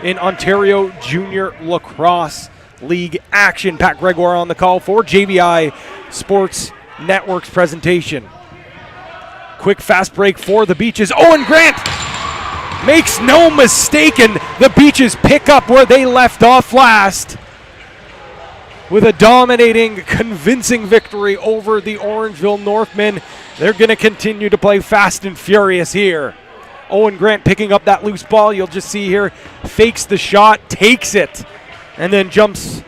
in Ontario Junior Lacrosse League action. Pat Gregoire on the call for JVI Sports Network's presentation. Quick fast break for the Beaches. Owen Grant makes no mistake, and the Beaches pick up where they left off last with a dominating, convincing victory over the Orangeville Northmen. They're going to continue to play fast and furious here. Owen Grant picking up that loose ball. You'll just see here, fakes the shot, takes it, and then jumps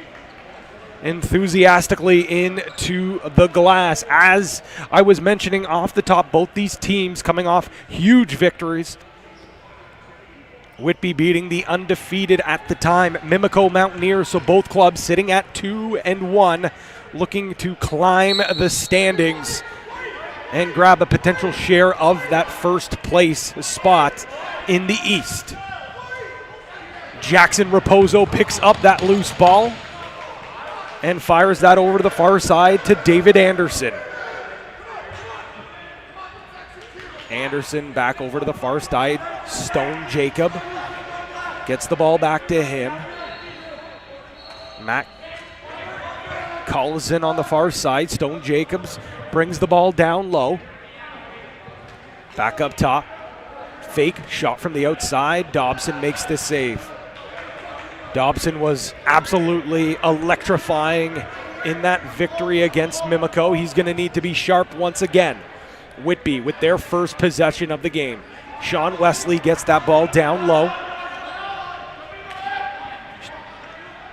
enthusiastically into the glass. As I was mentioning off the top, both these teams coming off huge victories. Whitby beating the undefeated at the time Mimico Mountaineers, so both clubs sitting at 2-1, looking to climb the standings and grab a potential share of that first place spot in the East. Jackson Raposo picks up that loose ball and fires that over to the far side to David Anderson. Anderson back over to the far side. Stone Jacob gets the ball back to him. Matt Collison on the far side. Stone Jacobs brings the ball down low. Back up top. Fake shot from the outside. Dobson makes the save. Dobson was absolutely electrifying in that victory against Mimico. He's going to need to be sharp once again. Whitby with their first possession of the game. Sean Wesley gets that ball down low.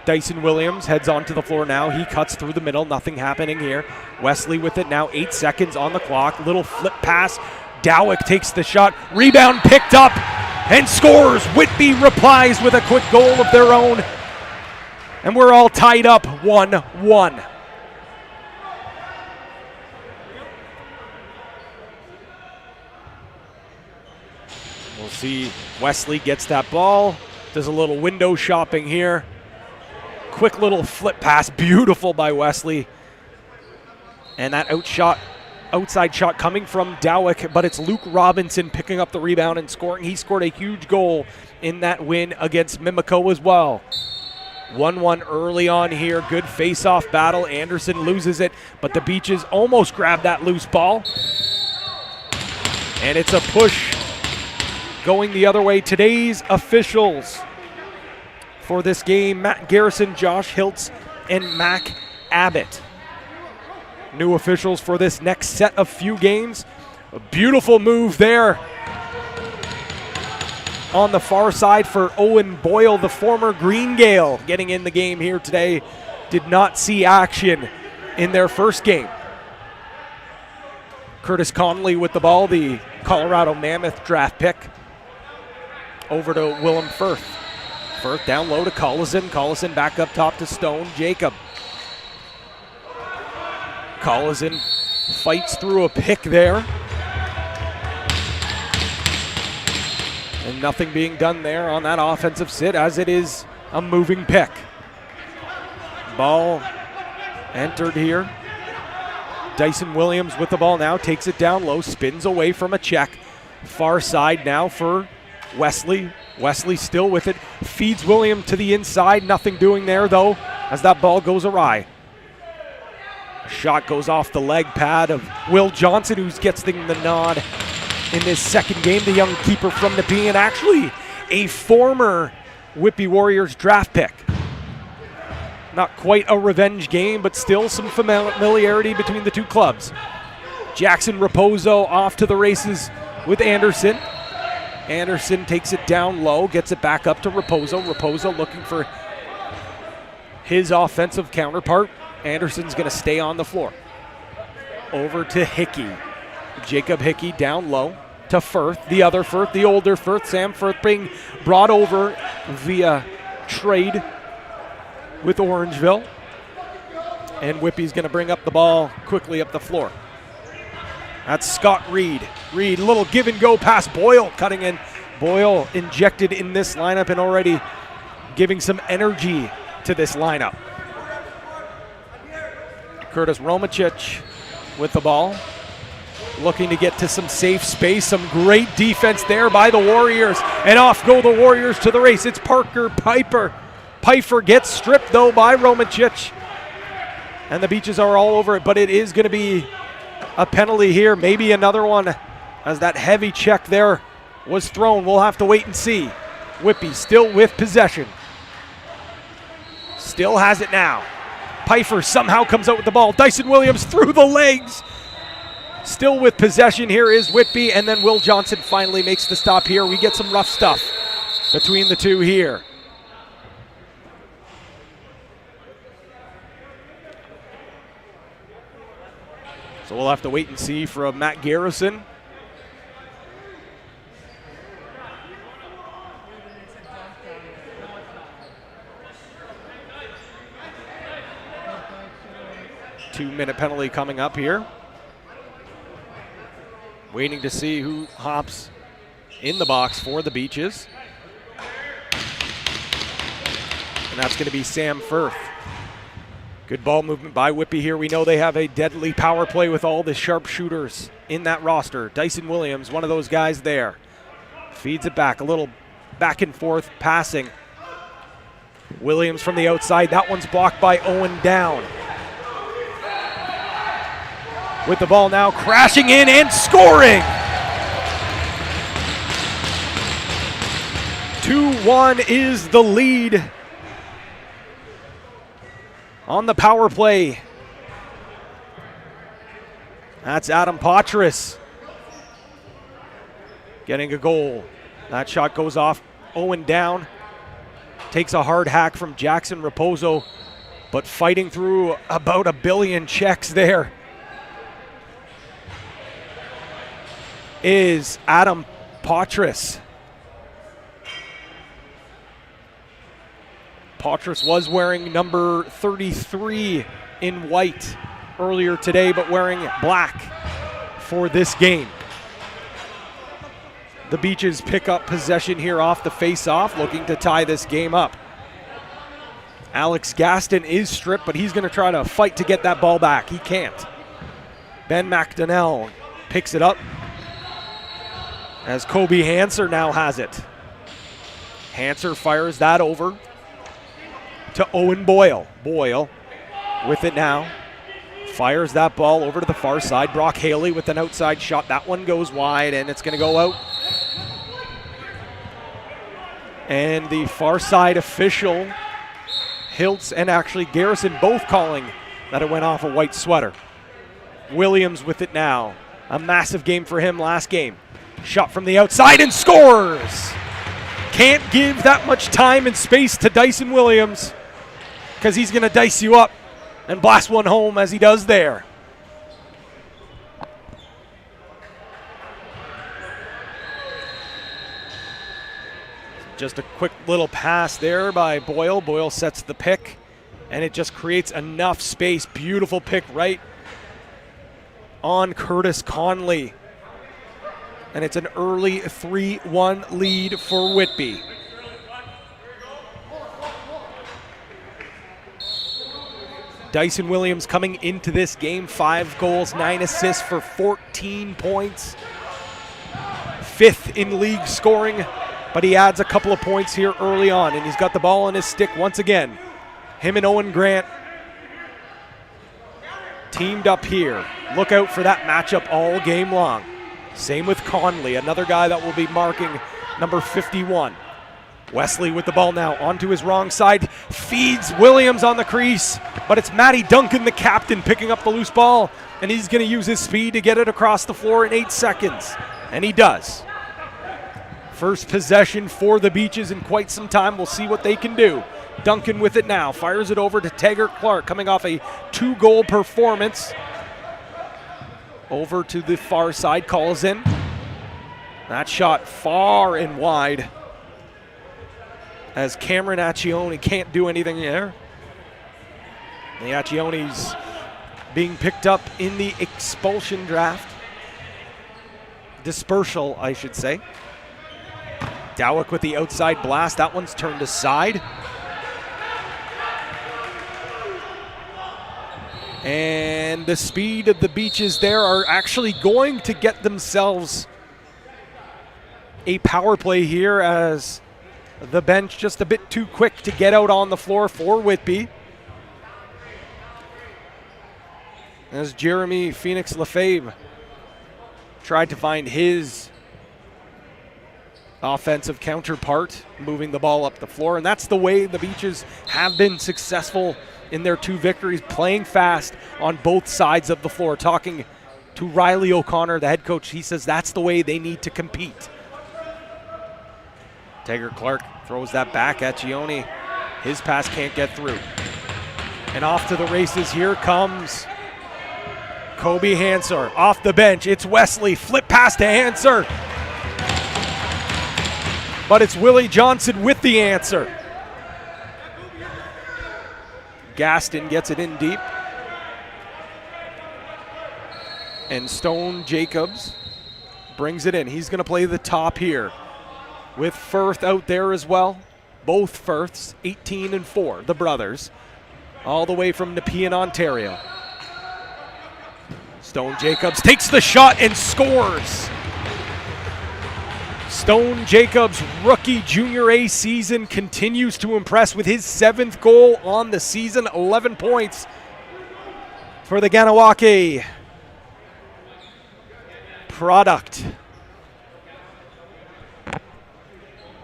Dyson Williams heads onto the floor now. He cuts through the middle. Nothing happening here. Wesley with it now. 8 seconds on the clock. Little flip pass. Dowick takes the shot. Rebound picked up and scores. Whitby replies with a quick goal of their own. And we're all tied up 1-1. We'll see. Wesley gets that ball. Does a little window shopping here. Quick little flip pass, beautiful by Wesley. And that outside shot coming from Dowick, but it's Luke Robinson picking up the rebound and scoring. He scored a huge goal in that win against Mimico as well. 1-1 early on here. Good face-off battle. Anderson loses it, but the Beaches almost grabbed that loose ball. And it's a push going the other way. Today's officials for this game: Matt Garrison, Josh Hiltz, and Mac Abbott. New officials for this next set of few games. A beautiful move there on the far side for Owen Boyle, the former Green Gale, getting in the game here today. Did not see action in their first game. Curtis Connolly with the ball, the Colorado Mammoth draft pick. Over to Willem Firth. Firth down low to Collison. Collison back up top to Stone Jacob. Collison fights through a pick there. And nothing being done there on that offensive sit, as it is a moving pick. Ball entered here. Dyson Williams with the ball now, takes it down low, spins away from a check. Far side now for Wesley. Wesley still with it, feeds William to the inside. Nothing doing there though, as that ball goes awry. A shot goes off the leg pad of Will Johnson, who gets the nod in this second game. The young keeper from Nepean, actually a former Whitby Warriors draft pick. Not quite a revenge game, but still some familiarity between the two clubs. Jackson Raposo off to the races with Anderson. Anderson takes it down low, gets it back up to Raposo. Raposo looking for his offensive counterpart. Anderson's going to stay on the floor. Over to Hickey. Jacob Hickey down low to Firth, the other Firth, the older Firth. Sam Firth being brought over via trade with Orangeville. And Whitby's going to bring up the ball quickly up the floor. That's Scott Reed. Reed, little give and go pass. Boyle cutting in. Boyle injected in this lineup and already giving some energy to this lineup. Curtis Romacic with the ball. looking to get to some safe space. Some great defense there by the Warriors. And off go the Warriors to the race. It's Parker Piper. Pfeiffer gets stripped, though, by Romancic. And the Beaches are all over it, but it is going to be a penalty here. Maybe another one, as that heavy check there was thrown. We'll have to wait and see. Whitby still with possession. Still has it now. Pfeiffer somehow comes out with the ball. Dyson Williams through the legs. Still with possession here is Whitby, and then Will Johnson finally makes the stop here. We get some rough stuff between the two here. So we'll have to wait and see from Matt Garrison. Two-minute penalty coming up here. Waiting to see who hops in the box for the Beaches. And that's going to be Sam Firth. Good ball movement by Whitby here. We know they have a deadly power play with all the sharpshooters in that roster. Dyson Williams, one of those guys there. Feeds it back, a little back and forth passing. Williams from the outside. That one's blocked by Owen Down. With the ball now, crashing in and scoring. 2-1 is the lead on the power play. That's Adam Patras getting a goal. That shot goes off. Owen Down takes a hard hack from Jackson Raposo, but fighting through about a billion checks there is Adam Patras. Patras was wearing number 33 in white earlier today, but wearing black for this game. The Beaches pick up possession here off the face-off, looking to tie this game up. Alex Gaston is stripped, but he's going to try to fight to get that ball back. He can't. Ben McDonnell picks it up as Kobe Hanser now has it. Hanser fires that over to Owen Boyle. Boyle with it now. Fires that ball over to the far side. Brock Haley with an outside shot. That one goes wide, and it's going to go out. And the far side official, Hiltz and actually Garrison, both calling that it went off a white sweater. Williams with it now. A massive game for him last game. Shot from the outside and scores. Can't give that much time and space to Dyson Williams, because he's going to dice you up and blast one home as he does there. Just a quick little pass there by Boyle. Boyle sets the pick, and it just creates enough space. Beautiful pick right on Curtis Conley. And it's an early 3-1 lead for Whitby. Dyson Williams coming into this game, 5 goals, 9 assists for 14 points. 5th in league scoring, but he adds a couple of points here early on, and he's got the ball on his stick once again. Him and Owen Grant teamed up here. Look out for that matchup all game long. Same with Conley, another guy that will be marking number 51. Wesley with the ball now onto his wrong side, feeds Williams on the crease, but it's Matty Duncan, the captain, picking up the loose ball, and he's going to use his speed to get it across the floor in 8 seconds, and he does. First possession for the Beaches in quite some time. We'll see what they can do. Duncan with it now, fires it over to Taggart Clark, coming off a 2-goal performance. Over to the far side, calls in. That shot far and wide, as Cameron Accioni can't do anything there. The Accionis being picked up in the expulsion draft. Dispersal, I should say. Dowick with the outside blast. That one's turned aside. And the speed of the Beaches there are actually going to get themselves a power play here, as the bench just a bit too quick to get out on the floor for Whitby. As Jeremy Phoenix Lefebvre tried to find his offensive counterpart, moving the ball up the floor. And that's the way the Beaches have been successful in their 2 victories, playing fast on both sides of the floor. Talking to Riley O'Connor, the head coach, he says that's the way they need to compete. Tager Clark throws that back at Gioni. His pass can't get through. And off to the races, here comes Kobe Hanser off the bench. It's Wesley, flip pass to Hanser. But it's Willie Johnson with the answer. Gaston gets it in deep. And Stone Jacobs brings it in. He's going to play the top here with Firth out there as well. Both Firths, 18 and 4, the brothers, all the way from Nepean, Ontario. Stone Jacobs takes the shot and scores. Stone Jacobs' rookie junior A season continues to impress with his 7th goal on the season, 11 points for the Ganawake product.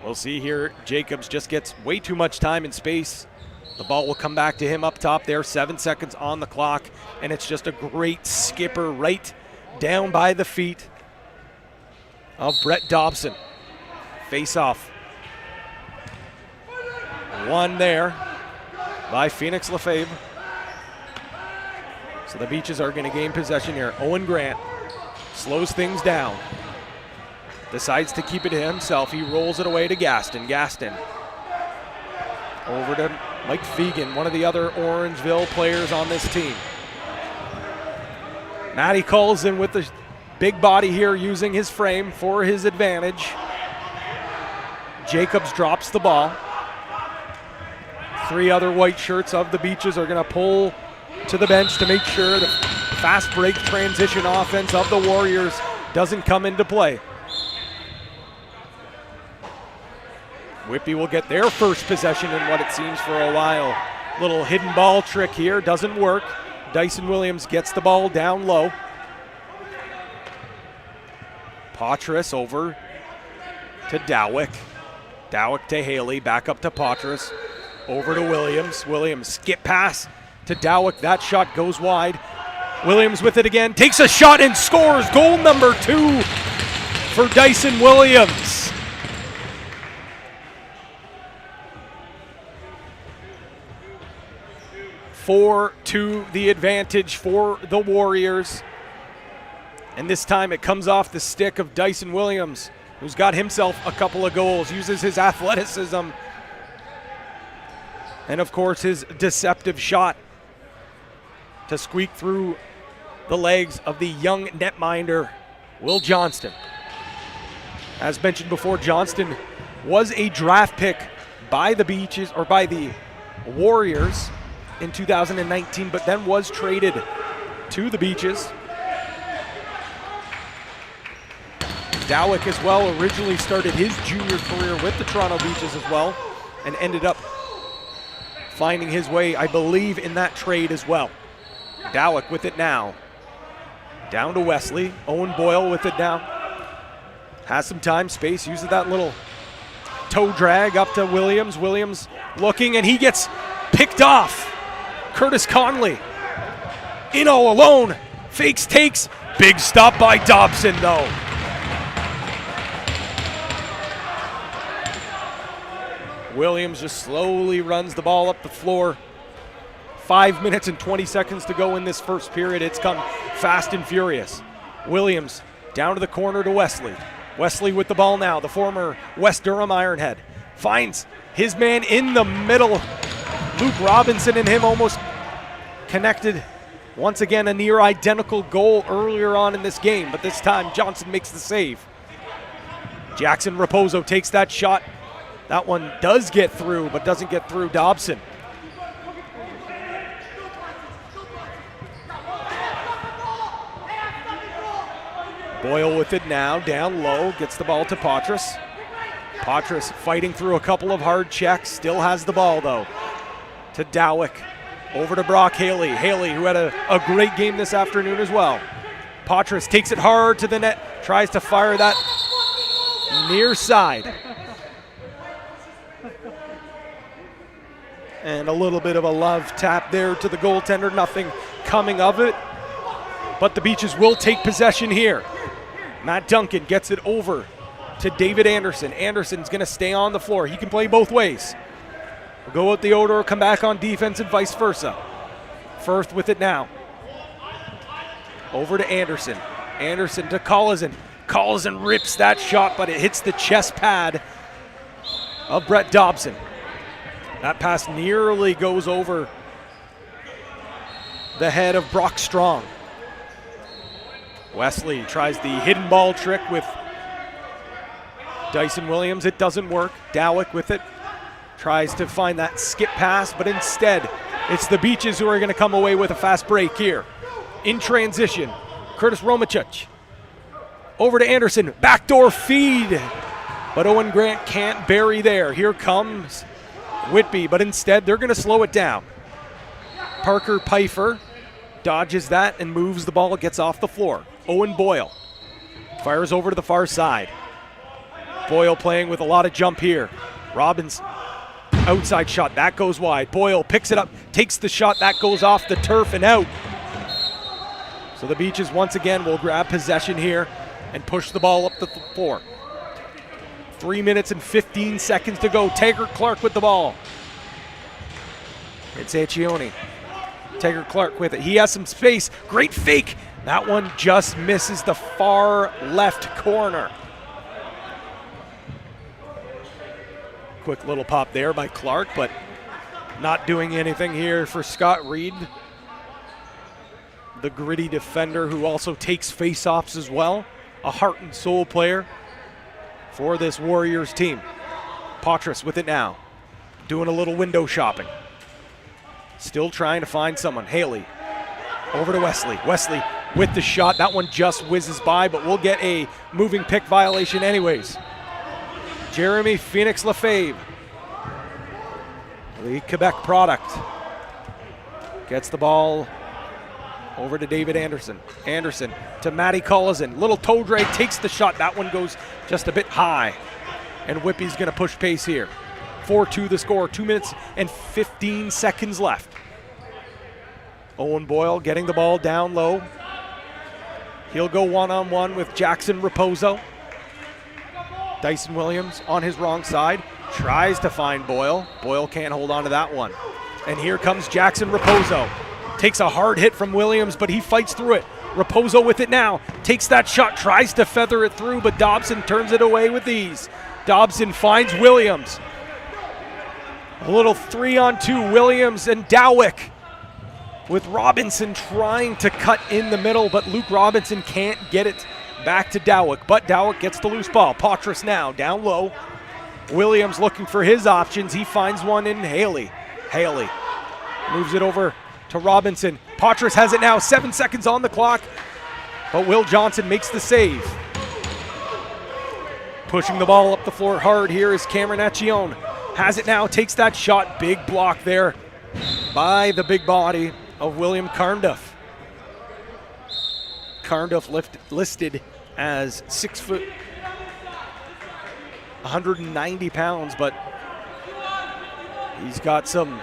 We'll see here, Jacobs just gets way too much time and space. The ball will come back to him up top there, 7 seconds on the clock, and it's just a great skipper right down by the feet of Brett Dobson. Face off. One there by Phoenix Lefebvre. So the Beaches are going to gain possession here. Owen Grant slows things down. Decides to keep it to himself. He rolls it away to Gaston. Gaston over to Mike Fegan, one of the other Orangeville players on this team. Matty calls in with the big body here, using his frame for his advantage. Jacobs drops the ball. 3 other white shirts of the Beaches are going to pull to the bench to make sure the fast break transition offense of the Warriors doesn't come into play. Whitby will get their first possession in what it seems for a while. Little hidden ball trick here, doesn't work. Dyson Williams gets the ball down low. Patras over to Dowick. Dowick to Haley, back up to Patras. Over to Williams. Williams skip pass to Dowick. That shot goes wide. Williams with it again, takes a shot and scores. Goal number 2 for Dyson Williams. Four to the advantage for the Warriors. And this time it comes off the stick of Dyson Williams, who's got himself a couple of goals, uses his athleticism and, of course, his deceptive shot to squeak through the legs of the young netminder, Will Johnston. As mentioned before, Johnston was a draft pick by the Beaches, or by the Warriors, in 2019, but then was traded to the Beaches. Dowick as well originally started his junior career with the Toronto Beaches as well, and ended up finding his way, I believe, in that trade as well. Dowick with it now. Down to Wesley. Owen Boyle with it now. Has some time, space, uses that little toe drag up to Williams. Williams looking, and he gets picked off. Curtis Conley in all alone, fakes, takes, big stop by Dobson though. Williams just slowly runs the ball up the floor. 5 minutes and 20 seconds to go in this first period. It's come fast and furious. Williams down to the corner to Wesley. Wesley with the ball now, the former West Durham Ironhead. Finds his man in the middle. Luke Robinson and him almost connected. Once again, a near identical goal earlier on in this game, but this time Johnson makes the save. Jackson Raposo takes that shot. That one does get through, but doesn't get through Dobson. Boyle with it now, down low, gets the ball to Patras. Patras fighting through a couple of hard checks, still has the ball though. To Dowick, over to Brock Haley. Haley, who had a great game this afternoon as well. Patras takes it hard to the net, tries to fire that near side. And a little bit of a love tap there to the goaltender, nothing coming of it. But the Beaches will take possession here. Matt Duncan gets it over to David Anderson. Anderson's gonna stay on the floor. He can play both ways. We'll go with the Odor, come back on defense and vice versa. Firth with it now. Over to Anderson. Anderson to Collison. Collison rips that shot, but it hits the chest pad of Brett Dobson. That pass nearly goes over the head of Brock Strong. Wesley tries the hidden ball trick with Dyson Williams. It doesn't work. Dowick with it. Tries to find that skip pass, but instead it's the Beaches who are going to come away with a fast break here. In transition, Curtis Romachuch. Over to Anderson. Backdoor feed. But Owen Grant can't bury there. Here comes Whitby, but instead they're going to slow it down. Parker Pfeiffer dodges that and moves the ball, gets off the floor. Owen Boyle fires over to the far side. Boyle playing with a lot of jump here. Robbins, outside shot, that goes wide. Boyle picks it up, takes the shot, that goes off the turf and out. So the Beaches once again will grab possession here and push the ball up the floor. 3 minutes and 15 seconds to go. Taggart Clark with the ball. It's Accioni. Taggart Clark with it. He has some space. Great fake. That one just misses the far left corner. Quick little pop there by Clark, but not doing anything here for Scott Reed, the gritty defender who also takes face-offs as well. A heart and soul player for this Warriors team. Patras with it now, doing a little window shopping. Still trying to find someone. Haley over to Wesley. Wesley with the shot. That one just whizzes by, but we'll get a moving pick violation anyways. Jeremy Phoenix Lefebvre, the Quebec product, gets the ball over to David Anderson. Anderson to Matty Collison. Little toe drag, takes the shot. That one goes just a bit high. And Whitby's going to push pace here. 4-2 the score. 2 minutes and 15 seconds left. Owen Boyle getting the ball down low. He'll go one-on-one with Jackson Raposo. Dyson Williams on his wrong side. Tries to find Boyle. Boyle can't hold on to that one. And here comes Jackson Raposo. Takes a hard hit from Williams, but he fights through it. Raposo with it now. Takes that shot, tries to feather it through, but Dobson turns it away with ease. Dobson finds Williams. A little 3-on-2, Williams and Dowick, with Robinson trying to cut in the middle, but Luke Robinson can't get it back to Dowick. But Dowick gets the loose ball. Patras now, down low. Williams looking for his options. He finds one in Haley. Haley moves it over to Robinson. Patras has it now, 7 seconds on the clock, but Will Johnson makes the save. Pushing the ball up the floor hard here is Cameron Accione. Has it now, takes that shot. Big block there by the big body of William Carnduff. Carnduff listed as 6 foot, 190 pounds, but he's got some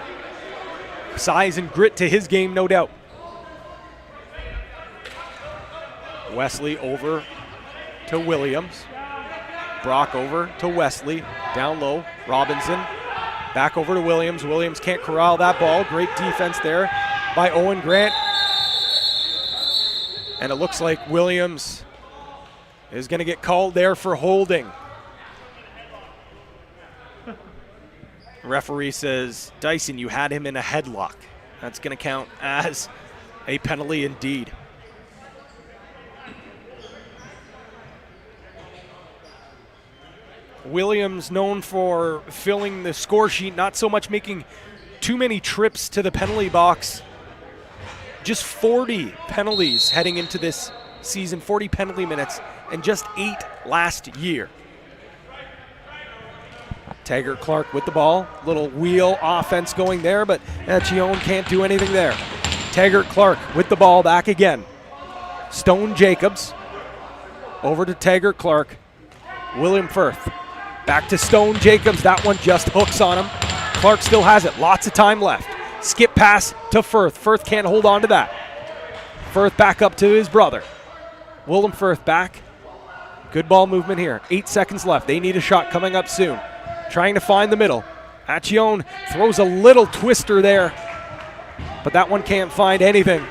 size and grit to his game, no doubt. Wesley over to Williams. Brock over to Wesley, down low. Robinson back over to Williams. Williams can't corral that ball. Great defense there by Owen Grant. And it looks like Williams is going to get called there for holding. Referee says, Dyson, you had him in a headlock. That's going to count as a penalty indeed. Williams known for filling the score sheet, not so much making too many trips to the penalty box. Just 40 penalties heading into this season, 40 penalty minutes, and just 8 last year. Taggart Clark with the ball. Little wheel offense going there, but Chione can't do anything there. Taggart Clark with the ball back again. Stone Jacobs over to Taggart Clark. William Firth back to Stone Jacobs. That one just hooks on him. Clark still has it. Lots of time left. Skip pass to Firth. Firth can't hold on to that. Firth back up to his brother. Willem Firth back. Good ball movement here. 8 seconds left. They need a shot coming up soon. Trying to find the middle. Achione throws a little twister there, but that one can't find anything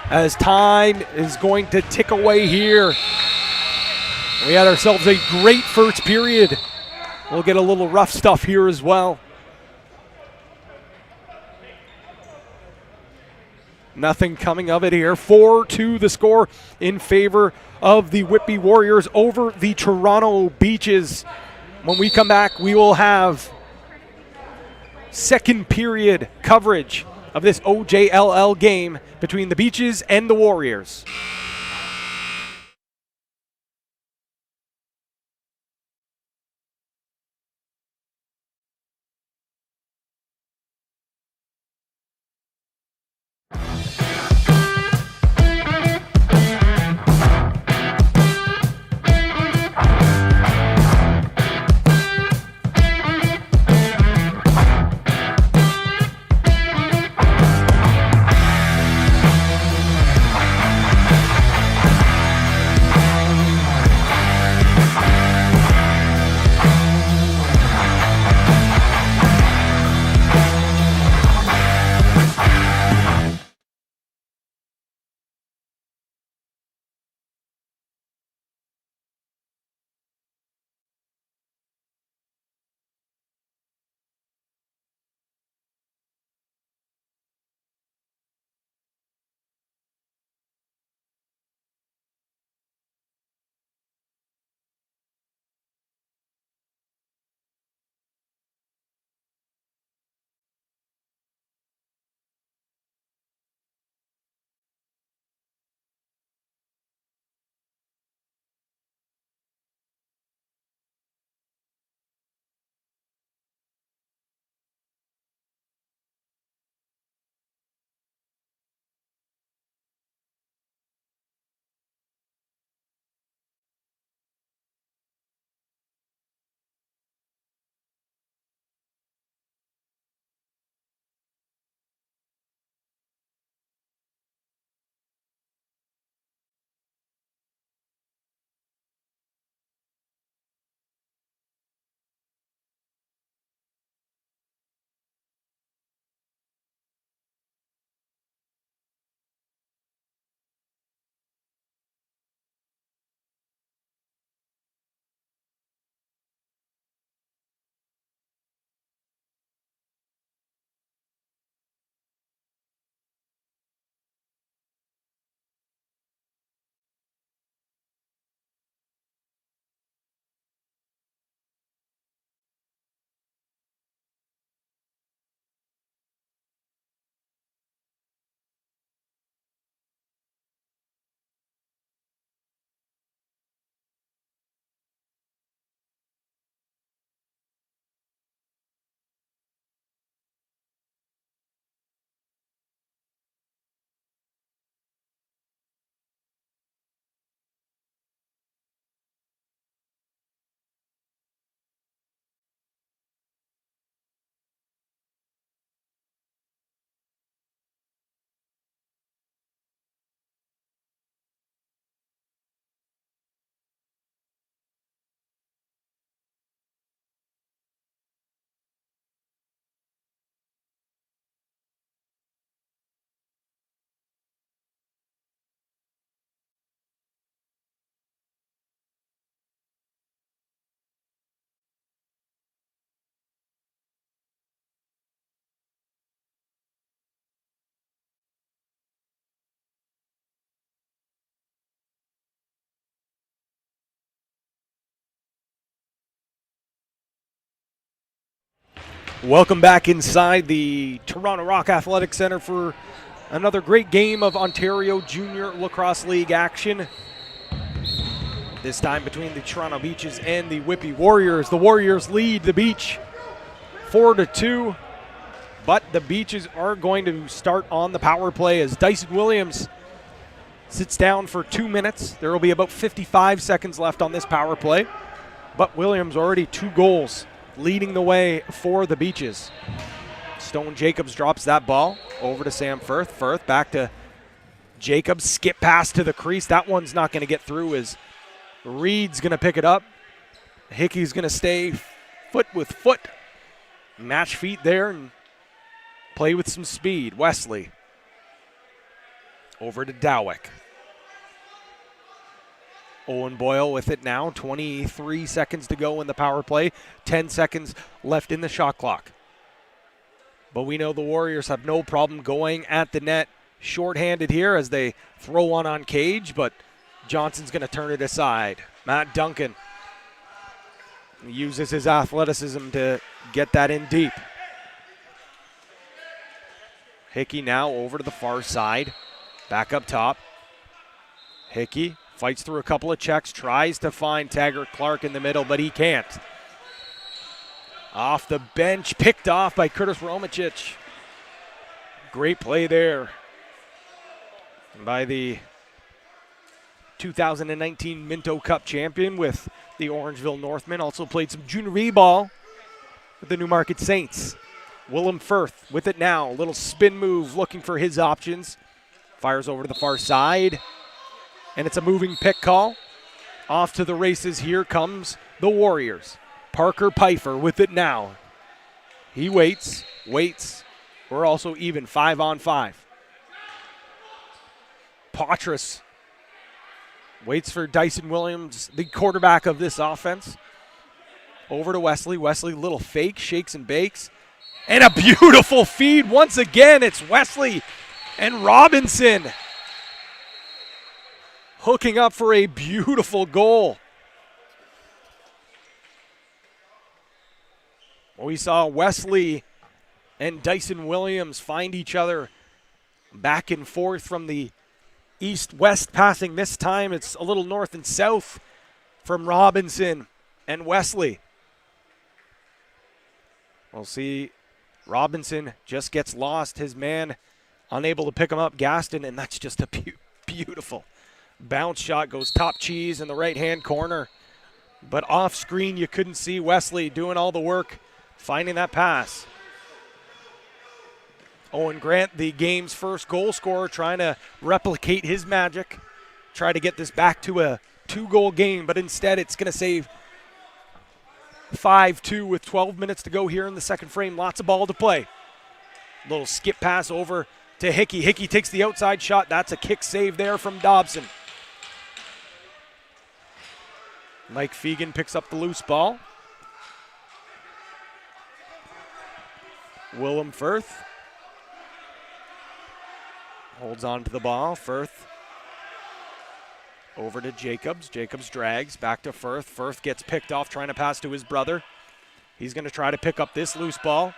as time is going to tick away here. We had ourselves a great first period. We'll get a little rough stuff here as well. Nothing coming of it here. 4-2 the score in favor of the Whitby Warriors over the Toronto Beaches. When we come back, we will have second period coverage of this OJLL game between the Beaches and the Warriors. Welcome back inside the Toronto Rock Athletic Center for Another great game of Ontario Junior Lacrosse League action. This time between the Toronto Beaches and the Whitby Warriors. The Warriors lead the Beach 4-2, but the Beaches are going to start on the power play as Dyson Williams sits down for 2 minutes. There will be about 55 seconds left on this power play, but Williams already 2 goals leading the way for the Beaches. Stone Jacobs drops that ball over to Sam Firth. Firth back to Jacobs, skip pass to the crease. That one's not going to get through as Reed's going to pick it up. Hickey's going to stay foot with foot. Match feet there and play with some speed. Wesley over to Dowick. Owen Boyle with it now. 23 seconds to go in the power play. 10 seconds left in the shot clock. But we know the Warriors have no problem going at the net shorthanded here as they throw one on Cage, but Johnson's going to turn it aside. Matt Duncan uses his athleticism to get that in deep. Hickey now over to the far side. Back up top. Hickey fights through a couple of checks, tries to find Taggart Clark in the middle, but he can't. Off the bench, picked off by Curtis Romicic. Great play there by the 2019 Minto Cup champion with the Orangeville Northmen. Also played some junior B-ball with the Newmarket Saints. Willem Firth with it now. A little spin move looking for his options. Fires over to the far side. And it's a moving pick call. Off to the races. Here comes the Warriors. Parker Pfeiffer with it now. He waits. We're also even 5-on-5. Patras waits for Dyson Williams, the quarterback of this offense. Over to Wesley. Wesley, little fake, shakes and bakes. And a beautiful feed once again. It's Wesley and Robinson hooking up for a beautiful goal. We saw Wesley and Dyson Williams find each other back and forth from the east-west passing. This time it's a little north and south from Robinson and Wesley. We'll see. Robinson just gets lost. His man unable to pick him up, Gaston, and that's just a beautiful bounce shot. Goes top cheese in the right-hand corner. But off screen, you couldn't see Wesley doing all the work, finding that pass. Owen Grant, the game's first goal scorer, trying to replicate his magic. Try to get this back to a 2-goal game, but instead it's going to save 5-2 with 12 minutes to go here in the second frame. Lots of ball to play. Little skip pass over to Hickey. Hickey takes the outside shot. That's a kick save there from Dobson. Mike Fegan picks up the loose ball. Willem Firth holds on to the ball. Firth over to Jacobs. Jacobs drags back to Firth. Firth gets picked off trying to pass to his brother. He's going to try to pick up this loose ball,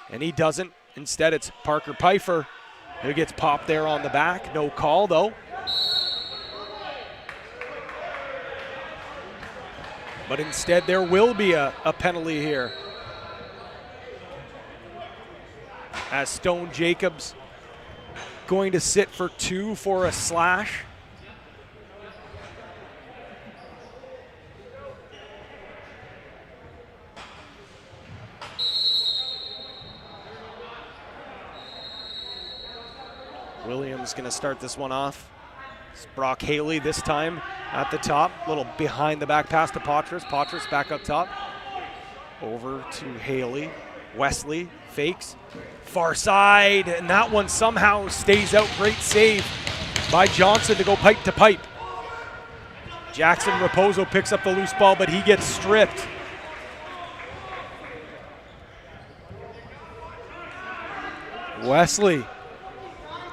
and he doesn't. Instead, it's Parker Pfeiffer who gets popped there on the back. No call, though. But instead, there will be a penalty here, as Stone Jacobs going to sit for 2 for a slash. Williams going to start this one off. It's Brock Haley this time at the top. Little behind the back pass to Patras. Patras back up top. Over to Haley. Wesley fakes. Far side, and that one somehow stays out. Great save by Johnson to go pipe to pipe. Jackson Raposo picks up the loose ball, but he gets stripped. Wesley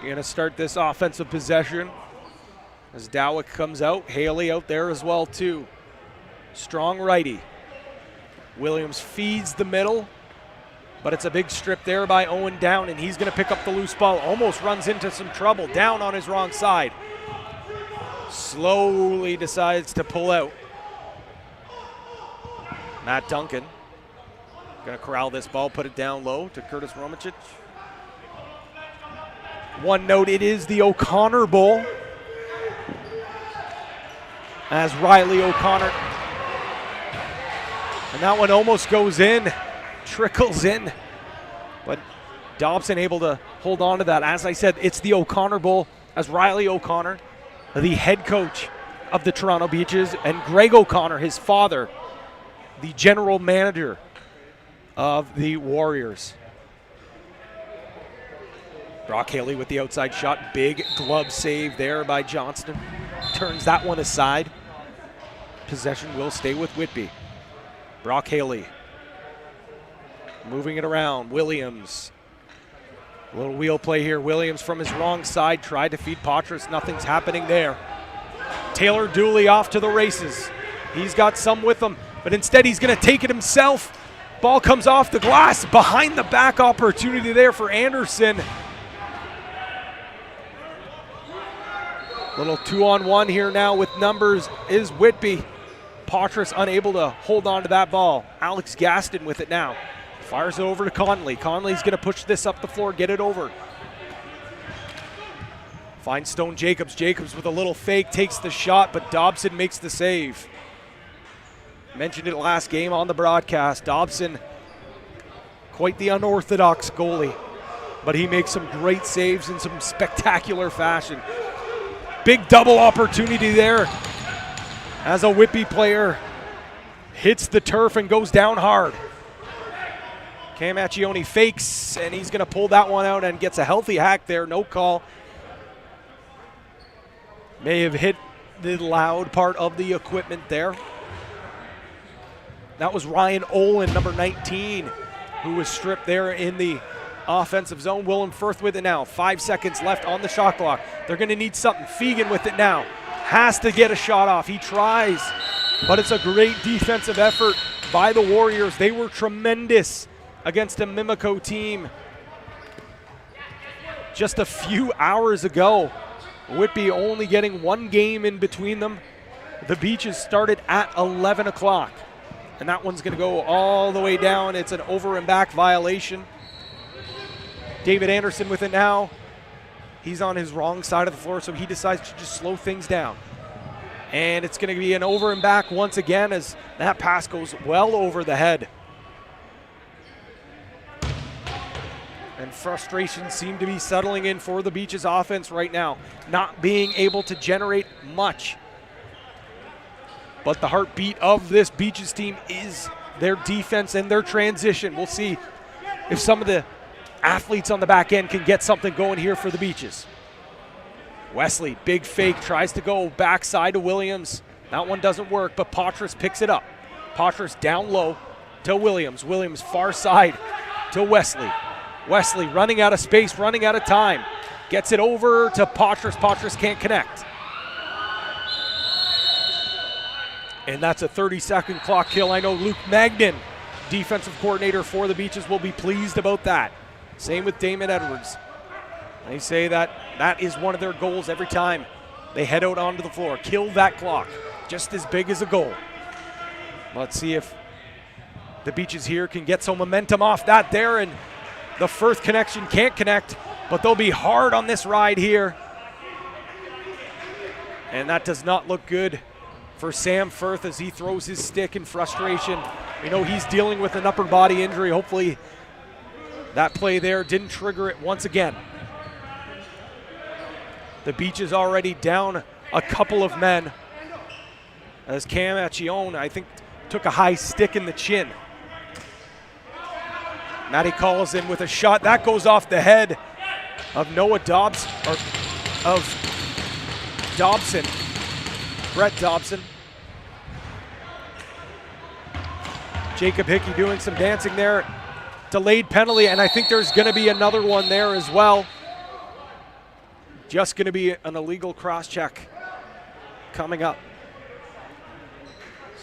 going to start this offensive possession as Dowick comes out. Haley out there as well, too. Strong righty. Williams feeds the middle. But it's a big strip there by Owen Down, and he's going to pick up the loose ball. Almost runs into some trouble. Down on his wrong side. Slowly decides to pull out. Matt Duncan going to corral this ball, put it down low to Curtis Romicic. One note, it is the O'Connor Bowl, as Riley O'Connor. And that one almost goes in, trickles in. But Dobson able to hold on to that. As I said, it's the O'Connor Bowl, as Riley O'Connor, the head coach of the Toronto Beaches, and Greg O'Connor, his father, the general manager of the Warriors. Brock Haley with the outside shot. Big glove save there by Johnston. Turns that one aside. Possession will stay with Whitby. Brock Haley moving it around. Williams. A little wheel play here. Williams from his wrong side tried to feed Patras. Nothing's happening there. Taylor Dooley off to the races. He's got some with him, but instead he's going to take it himself. Ball comes off the glass. Behind the back opportunity there for Anderson. Little 2-on-1 here now with numbers is Whitby. Patras unable to hold on to that ball. Alex Gaston with it now. Fires it over to Conley. Conley's going to push this up the floor, get it over. Finds Stone Jacobs. Jacobs with a little fake, takes the shot, but Dobson makes the save. Mentioned it last game on the broadcast. Dobson, quite the unorthodox goalie, but he makes some great saves in some spectacular fashion. Big double opportunity there as a Whitby player hits the turf and goes down hard. Cam Accioni fakes, and he's going to pull that one out and gets a healthy hack there. No call. May have hit the loud part of the equipment there. That was Ryan Olin, number 19, who was stripped there in the offensive zone. Willem Firth with it now. 5 seconds left on the shot clock. They're going to need something. Fegan with it now. Has to get a shot off. He tries, but it's a great defensive effort by the Warriors. They were tremendous against a Mimico team just a few hours ago. Whitby only getting one game in between them. The Beaches started at 11 o'clock, and that one's going to go all the way down. It's an over and back violation. David Anderson with it now. He's on his wrong side of the floor, so he decides to just slow things down. And it's going to be an over and back once again as that pass goes well over the head. And frustration seemed to be settling in for the Beaches offense right now, not being able to generate much. But the heartbeat of this Beaches team is their defense and their transition. We'll see if some of the athletes on the back end can get something going here for the Beaches. Wesley, big fake, tries to go backside to Williams. That one doesn't work, but Patras picks it up. Patras down low to Williams. Williams far side to Wesley. Wesley running out of space, running out of time. Gets it over to Patras. Patras can't connect. And that's a 30-second clock kill. I know Luke Magnan, defensive coordinator for the Beaches, will be pleased about that. Same with Damon Edwards. They say that that is one of their goals every time they head out onto the floor. Kill that clock, just as big as a goal. Let's see if the Beaches here can get some momentum off that there, and the Firth connection can't connect, but they'll be hard on this ride here. And that does not look good for Sam Firth as he throws his stick in frustration. We know he's dealing with an upper body injury. Hopefully that play there didn't trigger it once again. The Beaches already down a couple of men as Cam Accione, I think, took a high stick in the chin. Matty calls in with a shot. That goes off the head of Noah Dobbs, or of Dobson, Brett Dobson. Jacob Hickey doing some dancing there. Delayed penalty, and I think there's going to be another one there as well. Just going to be an illegal cross-check coming up.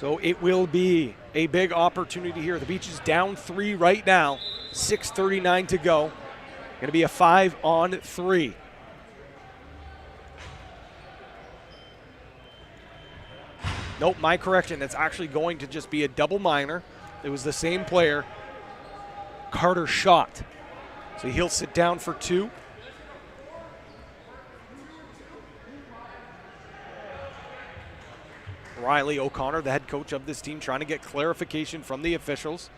So it will be a big opportunity here. The Beach is down 3 right now. 6:39 to go. Going to be a 5-on-3. Nope, my correction. It's actually going to just be a double minor. It was the same player. Carter shot. So he'll sit down for 2. Riley O'Connor, the head coach of this team, trying to get clarification from the officials.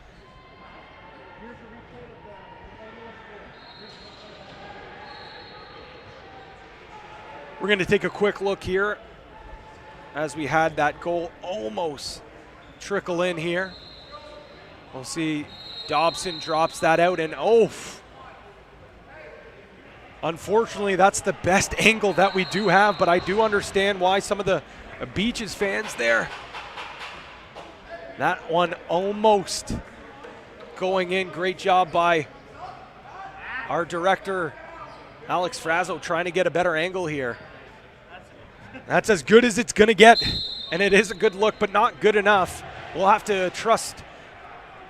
We're going to take a quick look here as we had that goal almost trickle in here. We'll see Dobson drops that out, and unfortunately, that's the best angle that we do have, but I do understand why some of the Beaches fans there. That one almost going in. Great job by our director, Alex Frazzo, trying to get a better angle here. That's as good as it's going to get, and it is a good look, but not good enough. We'll have to trust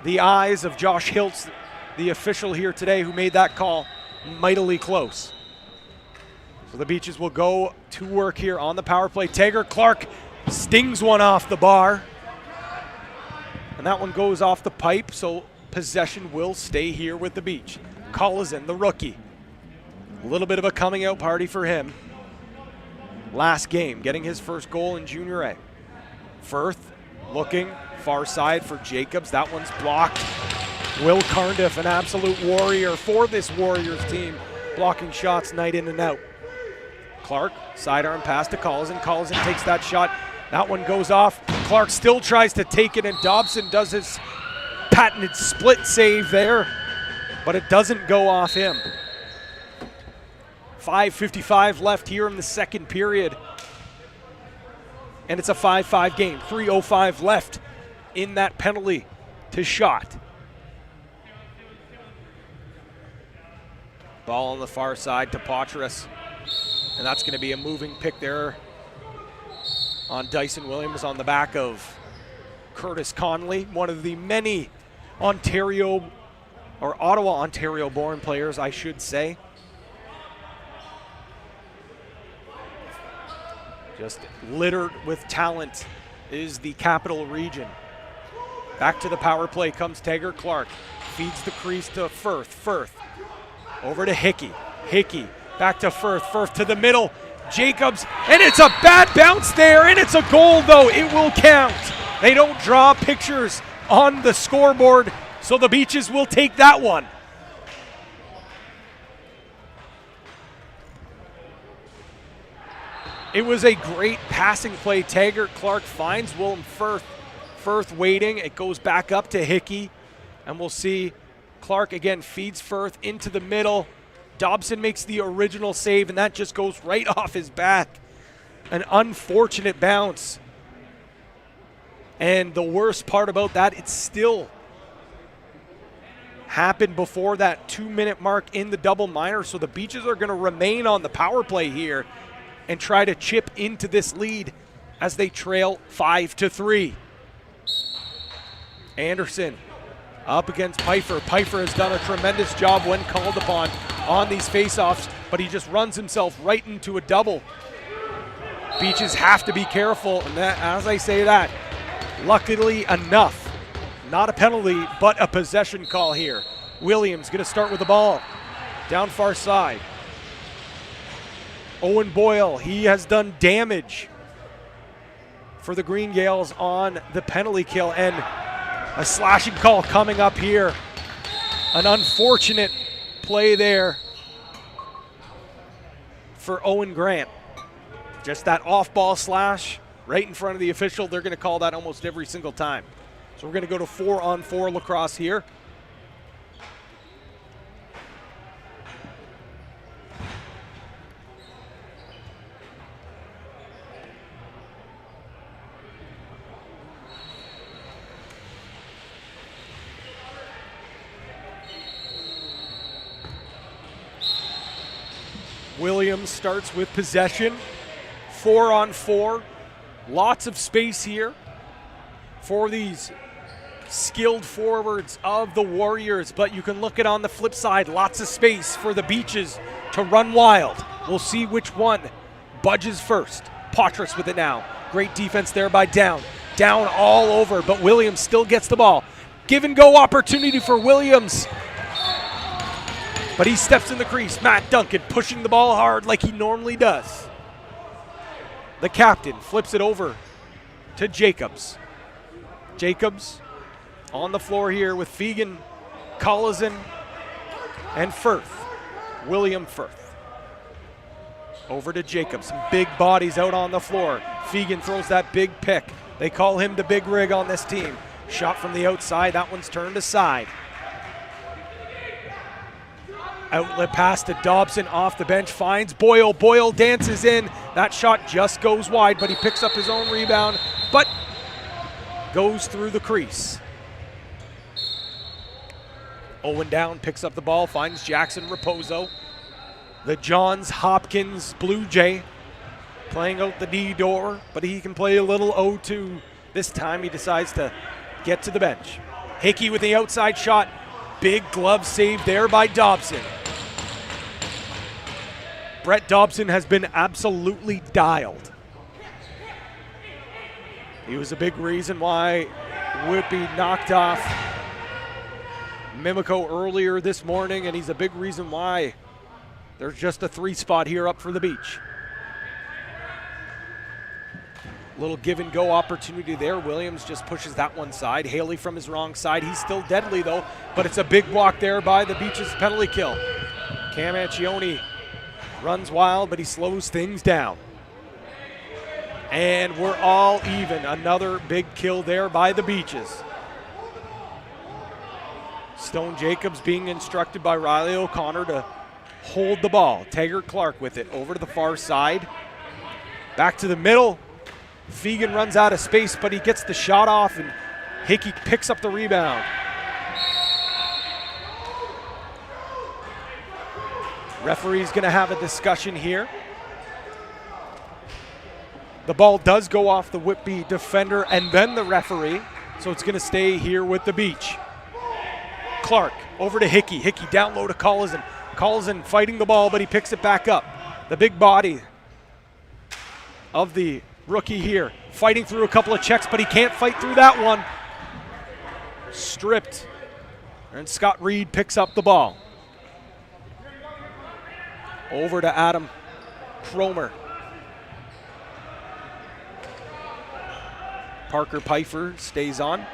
the eyes of Josh Hiltz, the official here today, who made that call mightily close. So the Beaches will go to work here on the power play. Taggart Clark stings one off the bar, and that one goes off the pipe, so possession will stay here with the Beach. Collison, the rookie. A little bit of a coming out party for him. Last game, getting his first goal in Junior A. Firth looking far side for Jacobs. That one's blocked. Will Cardiff, an absolute warrior for this Warriors team, blocking shots night in and out. Clark, sidearm pass to Collison. Collison takes that shot. That one goes off. Clark still tries to take it, and Dobson does his patented split save there, but it doesn't go off him. 5:55 left here in the second period. And it's a 5-5 game. 3:05 left in that penalty to shot. Ball on the far side to Potras. And that's going to be a moving pick there on Dyson Williams on the back of Curtis Conley, one of the many Ottawa, Ontario-born players, I should say. Just littered with talent is the capital region. Back to the power play comes Taggart Clark. Feeds the crease to Firth. Firth over to Hickey. Hickey back to Firth. Firth to the middle. Jacobs, and it's a bad bounce there, and it's a goal, though. It will count. They don't draw pictures on the scoreboard, so the Beaches will take that one. It was a great passing play. Taggart Clark finds Willem Firth. Firth waiting. It goes back up to Hickey. And we'll see Clark again feeds Firth into the middle. Dobson makes the original save, and that just goes right off his back. An unfortunate bounce. And the worst part about that, it still happened before that 2-minute mark in the double minor. So the Beaches are going to remain on the power play here and try to chip into this lead as they trail 5-3. Anderson up against Pfeiffer. Pfeiffer has done a tremendous job when called upon on these faceoffs, but he just runs himself right into a double. Beaches have to be careful, and that, as I say that, luckily enough, not a penalty, but a possession call here. Williams going to start with the ball. Down far side. Owen Boyle, he has done damage for the Green Gales on the penalty kill, and a slashing call coming up here. An unfortunate play there for Owen Grant. Just that off-ball slash right in front of the official. They're going to call that almost every single time. So we're going to go to 4-on-4 lacrosse here. Williams starts with possession. 4-on-4. Lots of space here. for these skilled forwards of the Warriors, but you can look at on the flip side, lots of space for the Beaches to run wild. We'll see which one budges first. Patras with it now. Great defense there by Down. Down all over, but Williams still gets the ball. Give and go opportunity for Williams. But he steps in the crease. Matt Duncan pushing the ball hard like he normally does. The captain flips it over to Jacobs. Jacobs on the floor here with Fegan, Collison, and Firth. William Firth. Over to Jacobs. Some big bodies out on the floor. Fegan throws that big pick. They call him the big rig on this team. Shot from the outside. That one's turned aside. Outlet pass to Dobson off the bench. Finds Boyle. Boyle dances in. That shot just goes wide, but he picks up his own rebound, but goes through the crease. Owen Down picks up the ball, finds Jackson Raposo. The Johns Hopkins Blue Jay playing out the D door, but he can play a little 0-2. This time he decides to get to the bench. Hickey with the outside shot. Big glove save there by Dobson. Brett Dobson has been absolutely dialed. He was a big reason why Whitby knocked off Mimico earlier this morning, and he's a big reason why there's just a 3 spot here up for the Beach. Little give and go opportunity there. Williams just pushes that one side. Haley from his wrong side. He's still deadly though, but it's a big block there by the Beach's penalty kill. Cam Accioni runs wild, but he slows things down. And we're all even. Another big kill there by the Beaches. Stone Jacobs being instructed by Riley O'Connor to hold the ball. Taggart Clark with it over to the far side. Back to the middle. Fegan runs out of space, but he gets the shot off, and Hickey picks up the rebound. Referee's going to have a discussion here. The ball does go off the Whitby defender and then the referee, so it's going to stay here with the Beach. Clark over to Hickey. Hickey down low to Collison. Collison fighting the ball, but he picks it back up. The big body of the rookie here, fighting through a couple of checks, but he can't fight through that one. Stripped, and Scott Reed picks up the ball. Over to Adam Cromer. Parker Pfeiffer stays on.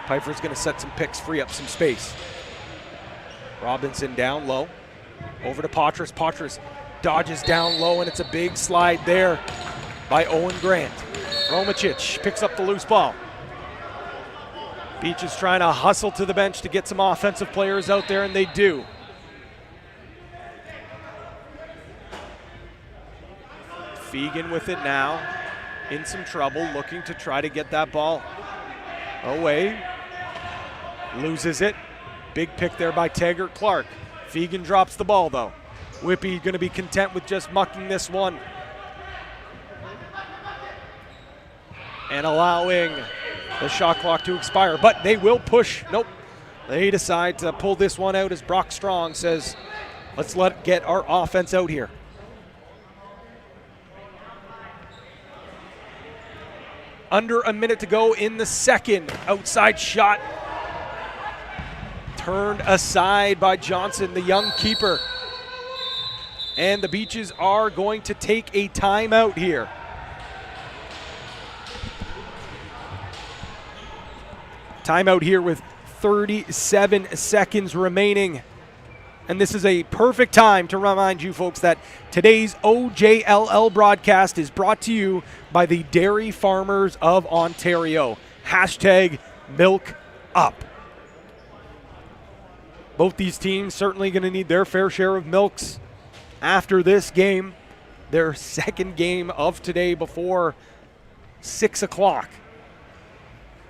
Pfeiffer's going to set some picks, free up some space. Robinson down low. Over to Patras. Patras dodges down low, and it's a big slide there by Owen Grant. Romacic picks up the loose ball. Beach is trying to hustle to the bench to get some offensive players out there, and they do. Fegan with it now, in some trouble, looking to try to get that ball away. Loses it. Big pick there by Taggart Clark. Fegan drops the ball though. Whitby going to be content with just mucking this one and allowing the shot clock to expire, but they will push. Nope. They decide to pull this one out as Brock Strong says, let's get our offense out here. Under a minute to go in the second. Outside shot turned aside by Johnson, the young keeper. And the Beaches are going to take a timeout here. Timeout here with 37 seconds remaining. And this is a perfect time to remind you folks that today's OJLL broadcast is brought to you by the Dairy Farmers of Ontario. Hashtag milk up. Both these teams certainly going to need their fair share of milks after this game. Their second game of today before 6 o'clock.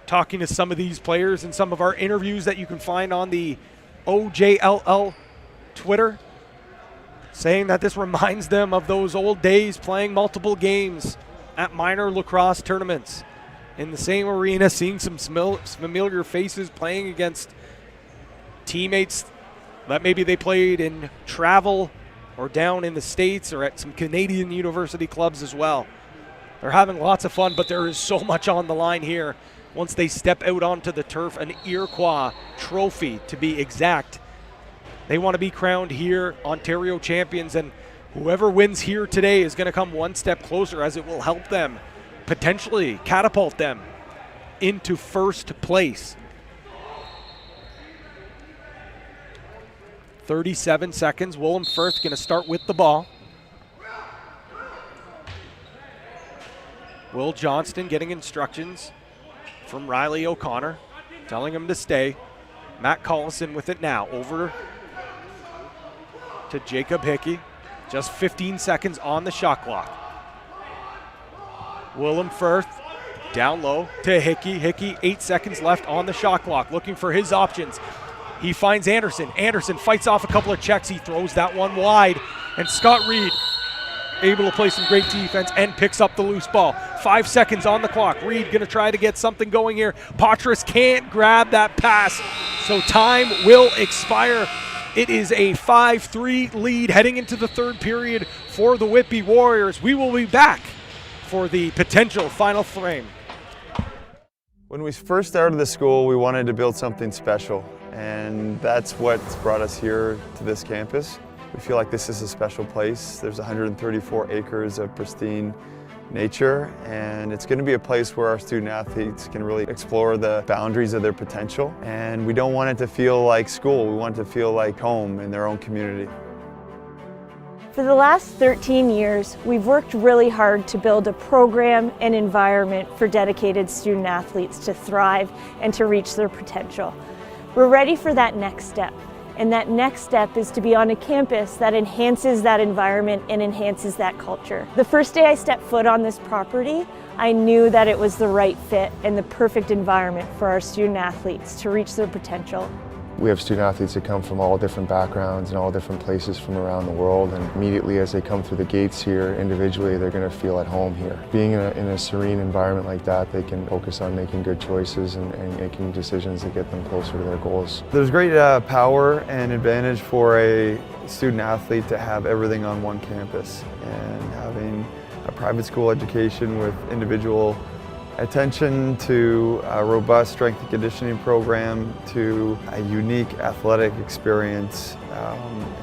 Talking to some of these players and some of our interviews that you can find on the OJLL Twitter, saying that this reminds them of those old days playing multiple games at minor lacrosse tournaments. in the same arena, seeing some familiar faces, playing against teammates that maybe they played in travel or down in the States or at some Canadian university clubs as well. They're having lots of fun, but there is so much on the line here. Once they step out onto the turf, an Iroquois trophy to be exact. They want to be crowned here Ontario champions, and whoever wins here today is going to come one step closer, as it will help them potentially catapult them into first place. 37 seconds. Willem Firth going to start with the ball. Will Johnston getting instructions from Riley O'Connor, telling him to stay. Matt Collison with it now. Over to Jacob Hickey. Just 15 seconds on the shot clock. Willem Firth down low to Hickey. Hickey, 8 seconds left on the shot clock, looking for his options. He finds Anderson. Anderson fights off a couple of checks. He throws that one wide. And Scott Reed able to play some great defense and picks up the loose ball. 5 seconds on the clock. Reed going to try to get something going here. Patras can't grab that pass, so time will expire. It is a 5-3 lead heading into the third period for the Whitby Warriors. We will be back for the potential final frame. When we first started the school, we wanted to build something special, and that's what's brought us here to this campus. We feel like this is a special place. There's 134 acres of pristine nature, and it's going to be a place where our student athletes can really explore the boundaries of their potential. And we don't want it to feel like school. We want it to feel like home in their own community. For the last 13 years, we've worked really hard to build a program and environment for dedicated student athletes to thrive and to reach their potential. We're ready for that next step. And that next step is to be on a campus that enhances that environment and enhances that culture. The first day I stepped foot on this property, I knew that it was the right fit and the perfect environment for our student athletes to reach their potential. We have student athletes that come from all different backgrounds and all different places from around the world, and immediately as they come through the gates here individually, they're going to feel at home here. Being in a serene environment like that, they can focus on making good choices and making decisions that get them closer to their goals. There's great power and advantage for a student athlete to have everything on one campus, and having a private school education with individual attention to a robust strength and conditioning program, to a unique athletic experience,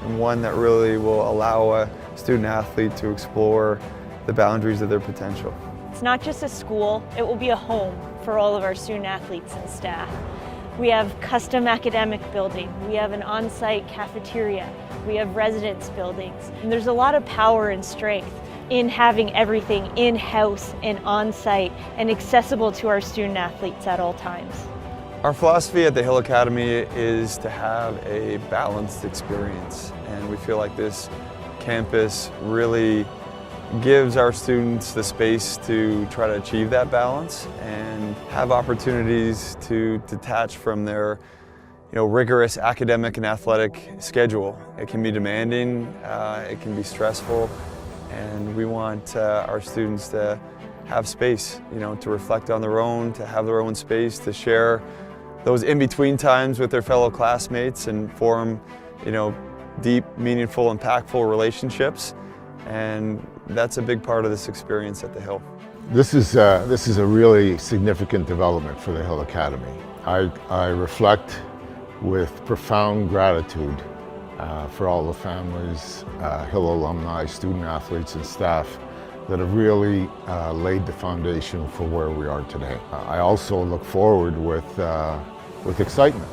and one that really will allow a student athlete to explore the boundaries of their potential. It's not just a school, it will be a home for all of our student athletes and staff. We have custom academic building, we have an on-site cafeteria, we have residence buildings, and there's a lot of power and strength in having everything in-house and on-site and accessible to our student athletes at all times. Our philosophy at the Hill Academy is to have a balanced experience, and we feel like this campus really gives our students the space to try to achieve that balance and have opportunities to detach from their rigorous academic and athletic schedule. It can be demanding, it can be stressful, and we want our students to have space, to reflect on their own, to have their own space, to share those in-between times with their fellow classmates and form, deep, meaningful, impactful relationships. And that's a big part of this experience at the Hill. This is a really significant development for the Hill Academy. I reflect with profound gratitude for all the families, Hill alumni, student athletes, and staff that have really laid the foundation for where we are today. I also look forward with excitement,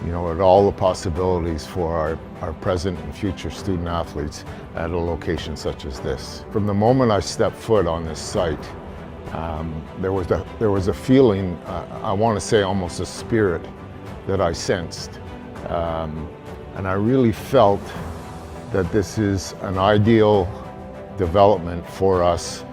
at all the possibilities for our present and future student athletes at a location such as this. From the moment I stepped foot on this site, there was a feeling, I want to say almost a spirit, that I sensed. And I really felt that this is an ideal development for us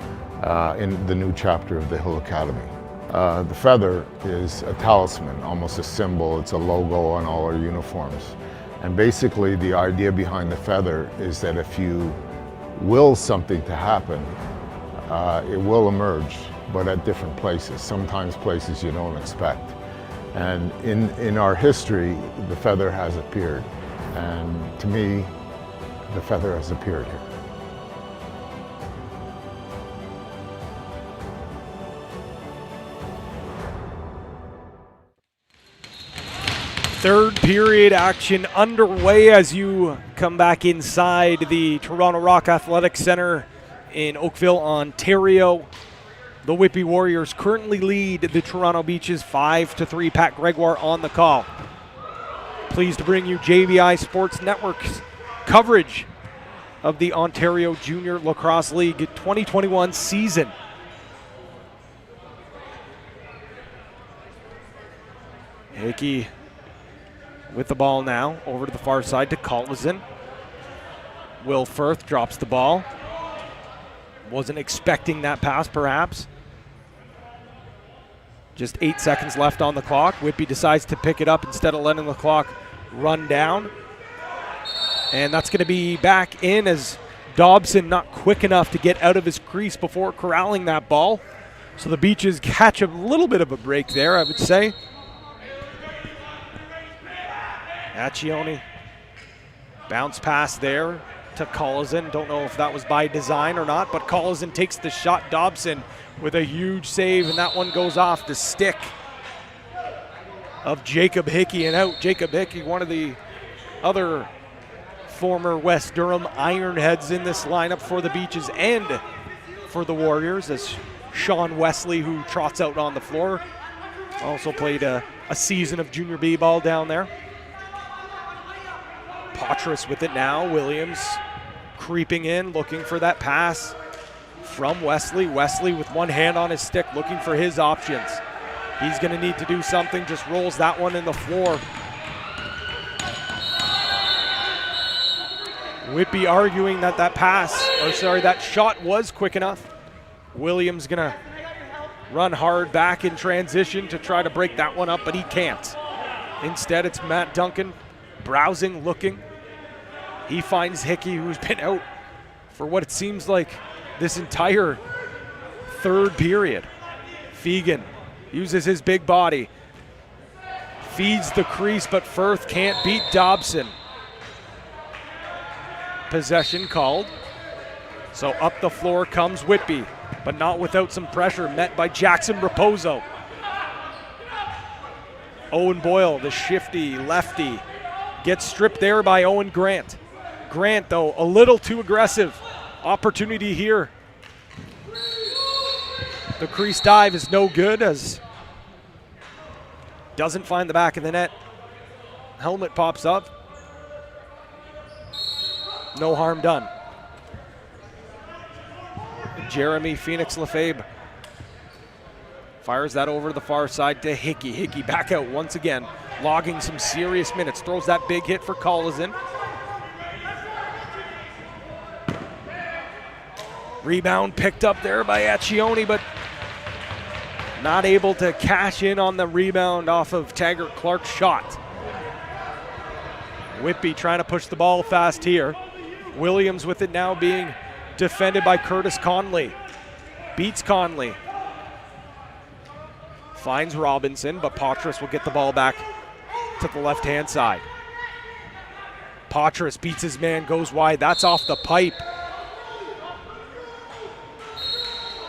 in the new chapter of the Hill Academy. The feather is a talisman, almost a symbol. It's a logo on all our uniforms. And basically the idea behind the feather is that if you will something to happen, it will emerge. but at different places, sometimes places you don't expect. And in our history, the feather has appeared. And to me, the feather has appeared here. Third period action underway as you come back inside the Toronto Rock Athletic Center in Oakville, Ontario. The Whitby Warriors currently lead the Toronto Beaches 5-3. Pat Gregoire on the call. Pleased to bring you JVI Sports Network's coverage of the Ontario Junior Lacrosse League 2021 season. Hickey with the ball now, over to the far side to Collison. Will Firth drops the ball. Wasn't expecting that pass, perhaps. Just 8 seconds left on the clock. Whitby decides to pick it up instead of letting the clock run down. And that's going to be back in as Dobson not quick enough to get out of his crease before corralling that ball. So the Beaches catch a little bit of a break there, I would say. Accioni, bounce pass there to Collison. Don't know if that was by design or not, but Collison takes the shot. Dobson with a huge save, and that one goes off the stick of Jacob Hickey and out. Jacob Hickey, one of the other former West Durham Ironheads in this lineup for the Beaches and for the Warriors, as Sean Wesley, who trots out on the floor, also played a season of junior B-ball down there. Patras with it now. Williams creeping in, looking for that pass from Wesley. Wesley with one hand on his stick, looking for his options. He's going to need to do something, just rolls that one in the floor. Whitby arguing that that shot was quick enough. Williams going to run hard back in transition to try to break that one up, but he can't. Instead, it's Matt Duncan browsing, looking. He finds Hickey, who's been out for what it seems like this entire third period. Fegan uses his big body, feeds the crease, but Firth can't beat Dobson. Possession called. So up the floor comes Whitby, but not without some pressure, met by Jackson Raposo. Owen Boyle, the shifty lefty, gets stripped there by Owen Grant. Grant, though, a little too aggressive. Opportunity here. The crease dive is no good as doesn't find the back of the net. Helmet pops up. No harm done. Jeremy Phoenix Lefebvre fires that over to the far side to Hickey. Hickey back out once again, logging some serious minutes. Throws that big hit for Collison. Rebound picked up there by Accioni, but not able to cash in on the rebound off of Taggart Clark's shot. Whitby trying to push the ball fast here. Williams with it now, being defended by Curtis Conley. Beats Conley. Finds Robinson, but Patras will get the ball back to the left-hand side. Patras beats his man, goes wide. That's off the pipe.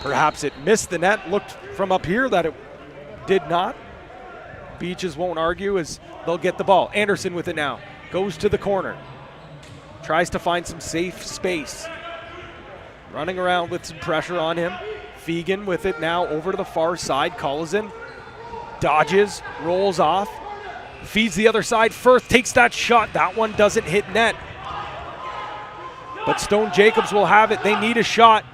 Perhaps it missed the net. Looked from up here that it did not. Beaches won't argue as they'll get the ball. Anderson with it now. Goes to the corner. Tries to find some safe space. Running around with some pressure on him. Fegan with it now over to the far side. Collison dodges, rolls off, feeds the other side. Firth takes that shot. That one doesn't hit net. But Stone Jacobs will have it. They need a shot.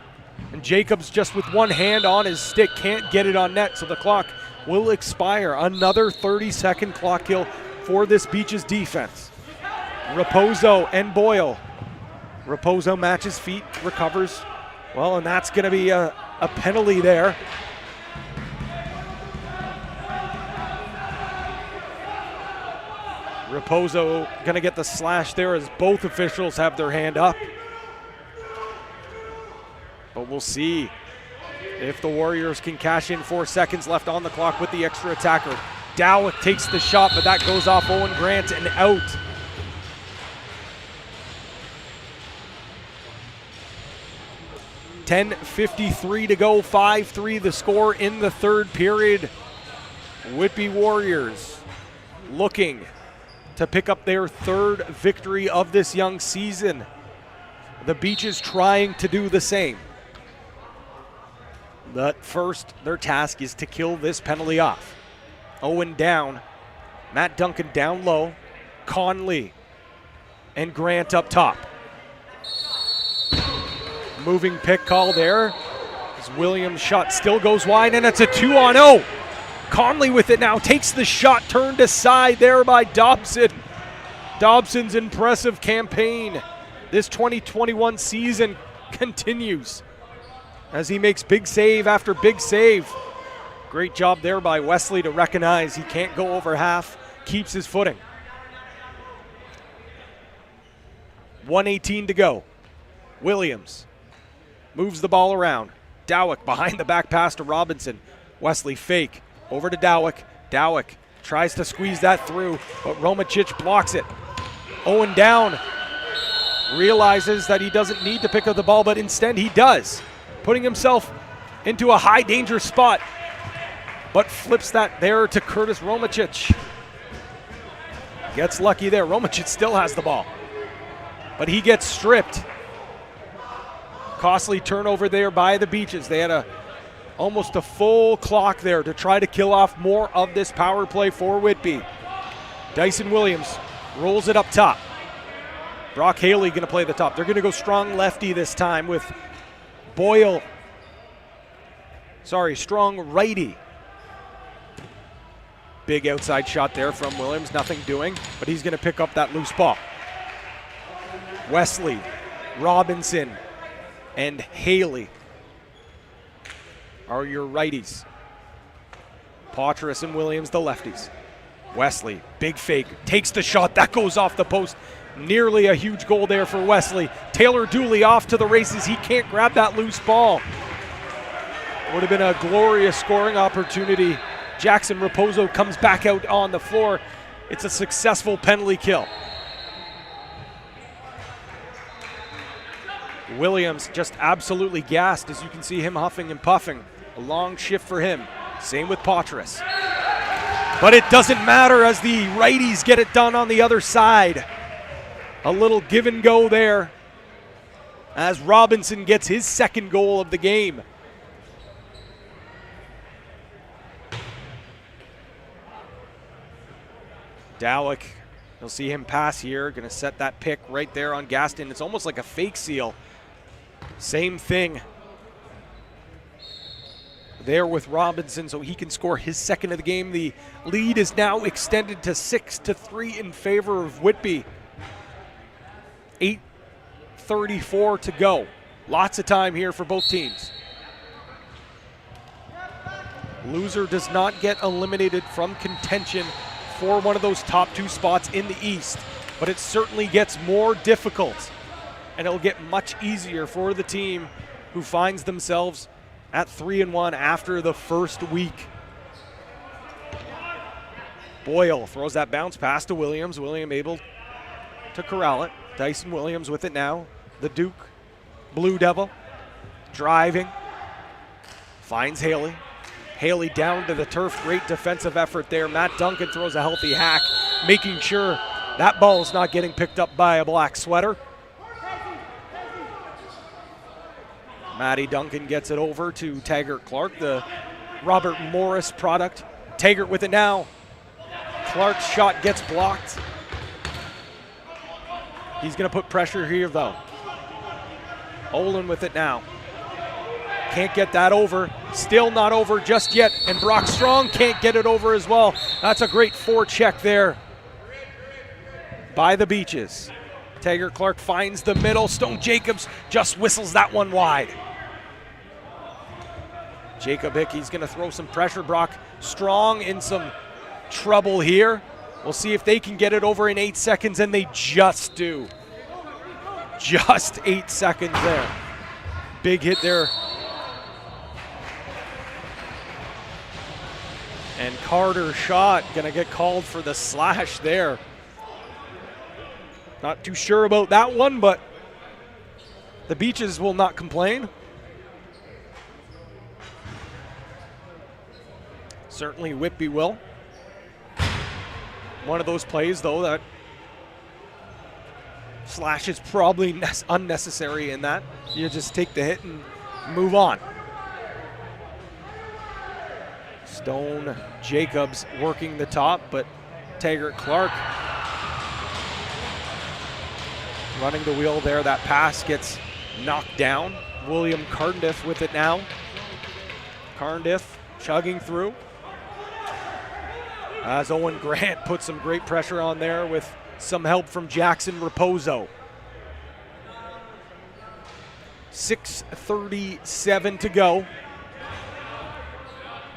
And Jacobs, just with one hand on his stick, can't get it on net, so the clock will expire. Another 30-second clock kill for this Beaches defense. Raposo and Boyle. Raposo matches feet, recovers. Well, and that's going to be a penalty there. Raposo going to get the slash there as both officials have their hand up. But we'll see If the Warriors can cash in, 4 seconds left on the clock with the extra attacker. Dowick takes the shot, but that goes off Owen Grant and out. .53 to go, 5-3 the score in the third period. Whitby Warriors looking to pick up their third victory of this young season. The Beaches trying to do the same. But first, their task is to kill this penalty off. Owen down, Matt Duncan down low, Conley and Grant up top. Moving pick call there. As Williams' shot still goes wide, and it's a 2-on-0. Conley with it now, takes the shot, turned aside there by Dobson. Dobson's impressive campaign this 2021 season continues as he makes big save after big save. Great job there by Wesley to recognize he can't go over half, keeps his footing. 1:18 to go. Williams moves the ball around. Dowick behind the back pass to Robinson. Wesley fake over to Dowick. Dowick tries to squeeze that through, but Romacic blocks it. Owen down. Realizes that he doesn't need to pick up the ball, but instead he does, putting himself into a high danger spot, but flips that there to Curtis Romacic. Gets lucky there. Romacic still has the ball, but he gets stripped. Costly turnover there by the Beaches. They had almost a full clock there to try to kill off more of this power play for Whitby. Dyson Williams rolls it up top. Brock Haley going to play the top. They're going to go strong lefty this time with strong righty. Big outside shot there from Williams, nothing doing, but he's going to pick up that loose ball. Wesley, Robinson, and Haley are your righties. Poitras and Williams, the lefties. Wesley, big fake, takes the shot, that goes off the post. Nearly a huge goal there for Wesley. Taylor Dooley off to the races. He can't grab that loose ball. Would have been a glorious scoring opportunity. Jackson Raposo comes back out on the floor. It's a successful penalty kill. Williams just absolutely gassed, as you can see him huffing and puffing. A long shift for him. Same with Poitras. But it doesn't matter as the righties get it done on the other side. A little give and go there as Robinson gets his second goal of the game. Dowick, you'll see him pass here, going to set that pick right there on Gaston. It's almost like a fake seal. Same thing there with Robinson, so he can score his second of the game. The lead is now extended to 6-3 in favor of Whitby. 8:34 to go. Lots of time here for both teams. Loser does not get eliminated from contention for one of those top two spots in the East, but it certainly gets more difficult, and it'll get much easier for the team who finds themselves at 3-1 after the first week. Boyle throws that bounce pass to Williams. Williams able to corral it. Dyson Williams with it now. The Duke, Blue Devil, driving. Finds Haley. Haley down to the turf. Great defensive effort there. Matt Duncan throws a healthy hack, making sure that ball is not getting picked up by a black sweater. Matty Duncan gets it over to Taggart Clark, the Robert Morris product. Taggart with it now. Clark's shot gets blocked. He's going to put pressure here, though. Olin with it now. Can't get that over. Still not over just yet. And Brock Strong can't get it over as well. That's a great forecheck there by the Beaches. Taggart Clark finds the middle. Stone Jacobs just whistles that one wide. Jacob Hickey's going to throw some pressure. Brock Strong in some trouble here. We'll see if they can get it over in 8 seconds, and they just do. Just 8 seconds there. Big hit there And Carter's shot gonna get called for the slash there. Not too sure about that one, but the Beaches will not complain. Certainly Whitby will. One of those plays, though, that slash is probably unnecessary in that. You just take the hit and move on. Stone Jacobs working the top, but Taggart Clark running the wheel there. That pass gets knocked down. William Cardiff with it now. Cardiff chugging through. As Owen Grant puts some great pressure on there with some help from Jackson Raposo. 6:37 to go.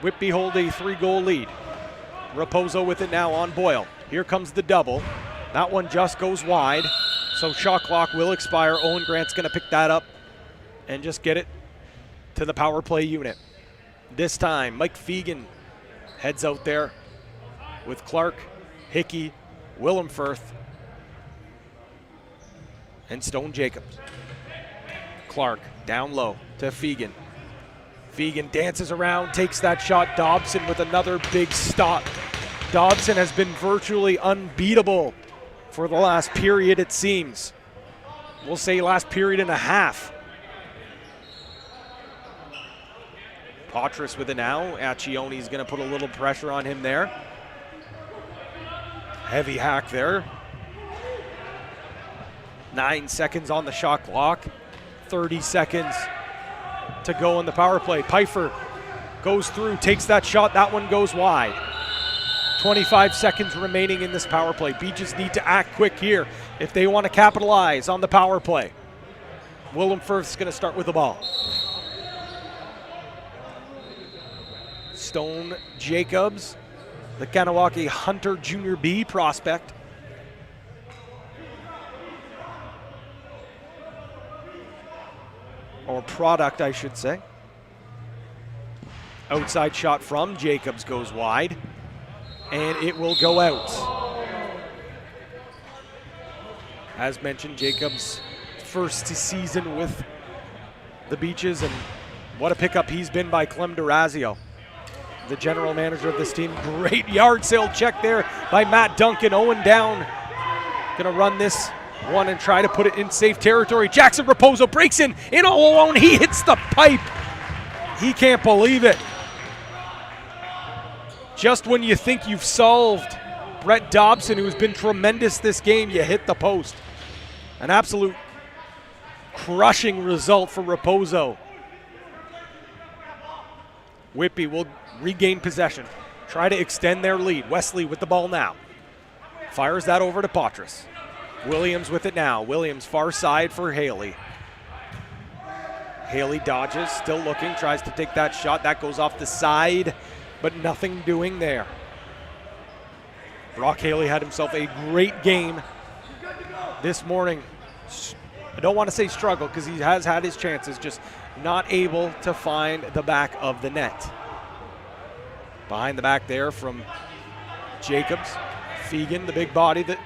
Whitby hold a 3-goal lead. Raposo with it now on Boyle. Here comes the double. That one just goes wide, so shot clock will expire. Owen Grant's gonna pick that up and just get it to the power play unit. This time, Mike Fegan heads out there with Clark, Hickey, Willem Firth, and Stone Jacobs. Clark down low to Fegan. Fegan dances around, takes that shot. Dobson with another big stop. Dobson has been virtually unbeatable for the last period, it seems. We'll say last period and a half. Patras with it now. Accioni's going to put a little pressure on him there. Heavy hack there. 9 seconds on the shot clock. 30 seconds to go in the power play. Pfeiffer goes through, takes that shot. That one goes wide. 25 seconds remaining in this power play. Beaches need to act quick here if they want to capitalize on the power play. Willem Firth's going to start with the ball. Stone Jacobs, the Kanawake Hunter Junior B prospect. Or product, I should say. Outside shot from Jacobs goes wide, and it will go out. As mentioned, Jacobs' first season with the Beaches, and what a pickup he's been by Clem Durazio, the general manager of this team. Great yard sale check there by Matt Duncan. Owen down, gonna run this one and try to put it in safe territory. Jackson Raposo breaks in all alone. He hits the pipe. He can't believe it. Just when you think you've solved Brett Dobson, who has been tremendous this game, you hit the post. An absolute crushing result for Raposo. Whitby will regain possession, try to extend their lead. Wesley with the ball now. Fires that over to Patras. Williams with it now. Williams far side for Haley. Haley dodges, still looking, tries to take that shot. That goes off the side, but nothing doing there. Brock Haley had himself a great game this morning. I don't want to say struggle because he has had his chances, just not able to find the back of the net. Behind the back there from Jacobs. Fegan, the big body that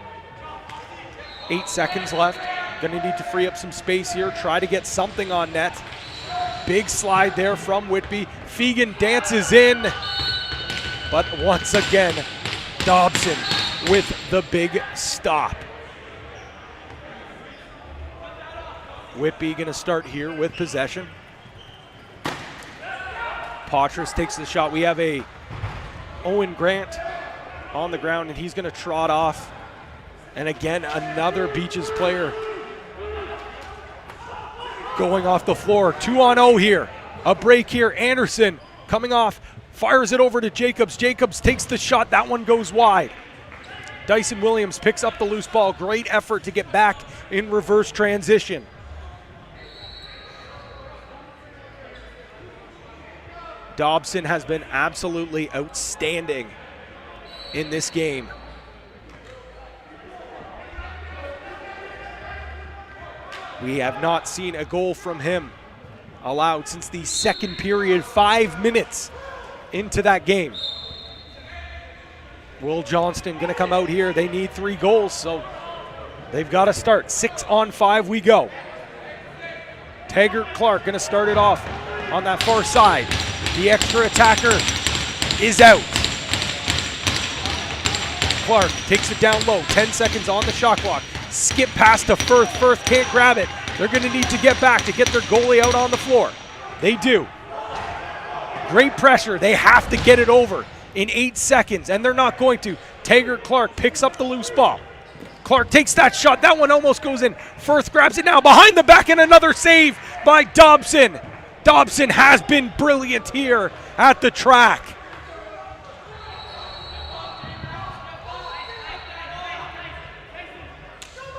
8 seconds left. Gonna need to free up some space here, try to get something on net. Big slide there from Whitby. Fegan dances in, but once again, Dobson with the big stop. Whitby gonna start here with possession. Patras takes the shot. We have a Owen Grant on the ground, and he's gonna trot off. And again, another Beaches player going off the floor. 2-on-0 here. A break here. Anderson coming off, fires it over to Jacobs. Jacobs takes the shot. That one goes wide. Dyson Williams picks up the loose ball. Great effort to get back in reverse transition. Dobson has been absolutely outstanding in this game. We have not seen a goal from him allowed since the second period, 5 minutes into that game. Will Johnston going to come out here. They need 3 goals, so they've got to start. 6-on-5 we go. Taggart Clark going to start it off on that far side. The extra attacker is out. Clark takes it down low. 10 seconds on the shot clock. Skip pass to Firth. Firth can't grab it. They're going to need to get back to get their goalie out on the floor. They do. Great pressure. They have to get it over in 8 seconds, and they're not going to. Taggart Clark picks up the loose ball. Clark takes that shot. That one almost goes in. Firth grabs it now behind the back, and another save by Dobson. Dobson has been brilliant here at the track.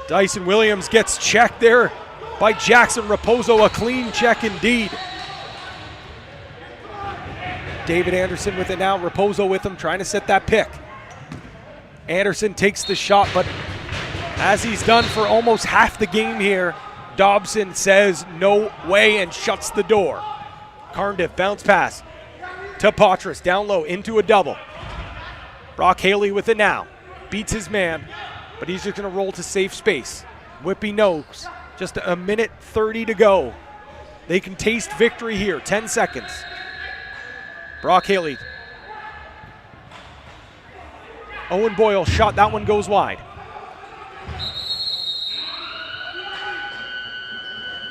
Dyson Williams gets checked there by Jackson Raposo. A clean check indeed. David Anderson with it now. Raposo with him, trying to set that pick. Anderson takes the shot, but as he's done for almost half the game here, Dobson says no way and shuts the door. Carndiff bounce pass to Patras, down low into a double. Brock Haley with it now. Beats his man, but he's just going to roll to safe space. Whitby knows just a minute 30 to go. They can taste victory here. 10 seconds. Brock Haley. Owen Boyle shot. That one goes wide.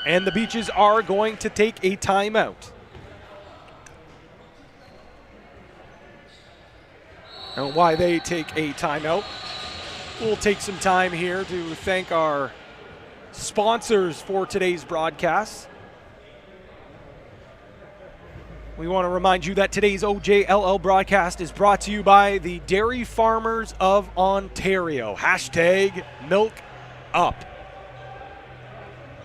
And the Beaches are going to take a timeout. And why they take a timeout, we'll take some time here to thank our sponsors for today's broadcast. We want to remind you that today's OJLL broadcast is brought to you by the Dairy Farmers of Ontario. Hashtag milk up.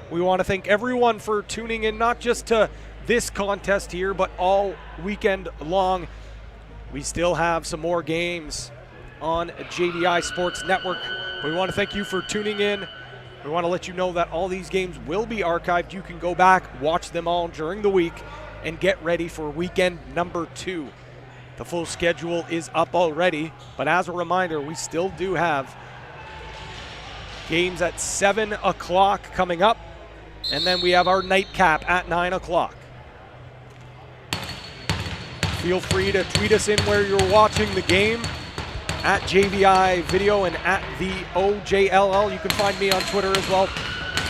We want to thank everyone for tuning in, not just to this contest here, but all weekend long. We still have some more games on JVI Sports Network. We want to thank you for tuning in. We want to let you know that all these games will be archived. You can go back, watch them all during the week, and get ready for weekend number 2. The full schedule is up already, but as a reminder, we still do have games at 7 o'clock coming up, and then we have our nightcap at 9 o'clock. Feel free to tweet us in where you're watching the game, at JVI Video and at the OJLL. You can find me on Twitter as well,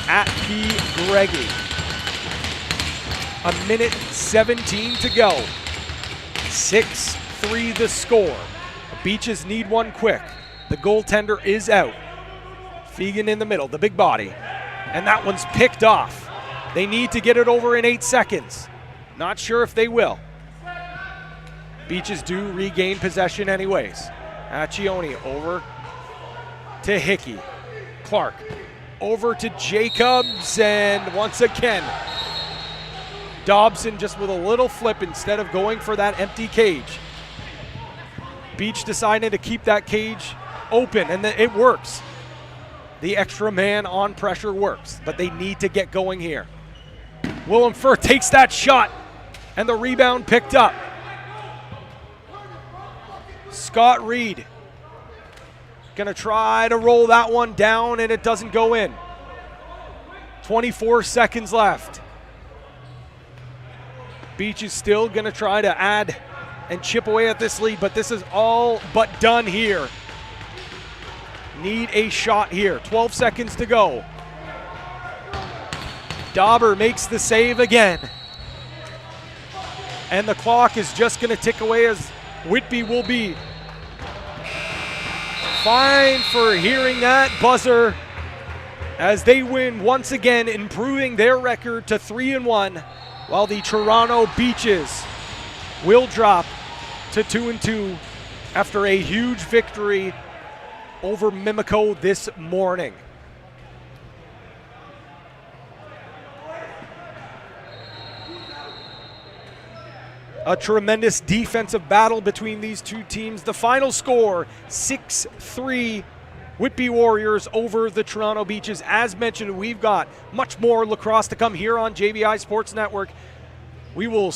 at PGreggy. A minute 17 to go. 6-3 the score. The Beaches need one quick. The goaltender is out. Fegan in the middle, the big body. And that one's picked off. They need to get it over in 8 seconds. Not sure if they will. Beaches do regain possession anyways. Accioni over to Hickey. Clark over to Jacobs, and once again, Dobson just with a little flip instead of going for that empty cage. Beach decided to keep that cage open, and it works. The extra man on pressure works, but they need to get going here. Willem Firth takes that shot, and the rebound picked up. Scott Reed gonna try to roll that one down, and it doesn't go in. 24 seconds left. Beach is still gonna try to add and chip away at this lead, but this is all but done here. Need a shot here. 12 seconds to go. Dauber makes the save again. And the clock is just gonna tick away as Whitby will be fined for hearing that buzzer as they win once again, improving their record to 3-1, while the Toronto Beaches will drop to 2-2 after a huge victory over Mimico this morning. A tremendous defensive battle between these two teams. The final score, 6-3 Whitby Warriors over the Toronto Beaches. As mentioned, we've got much more lacrosse to come here on JVI Sports Network. We will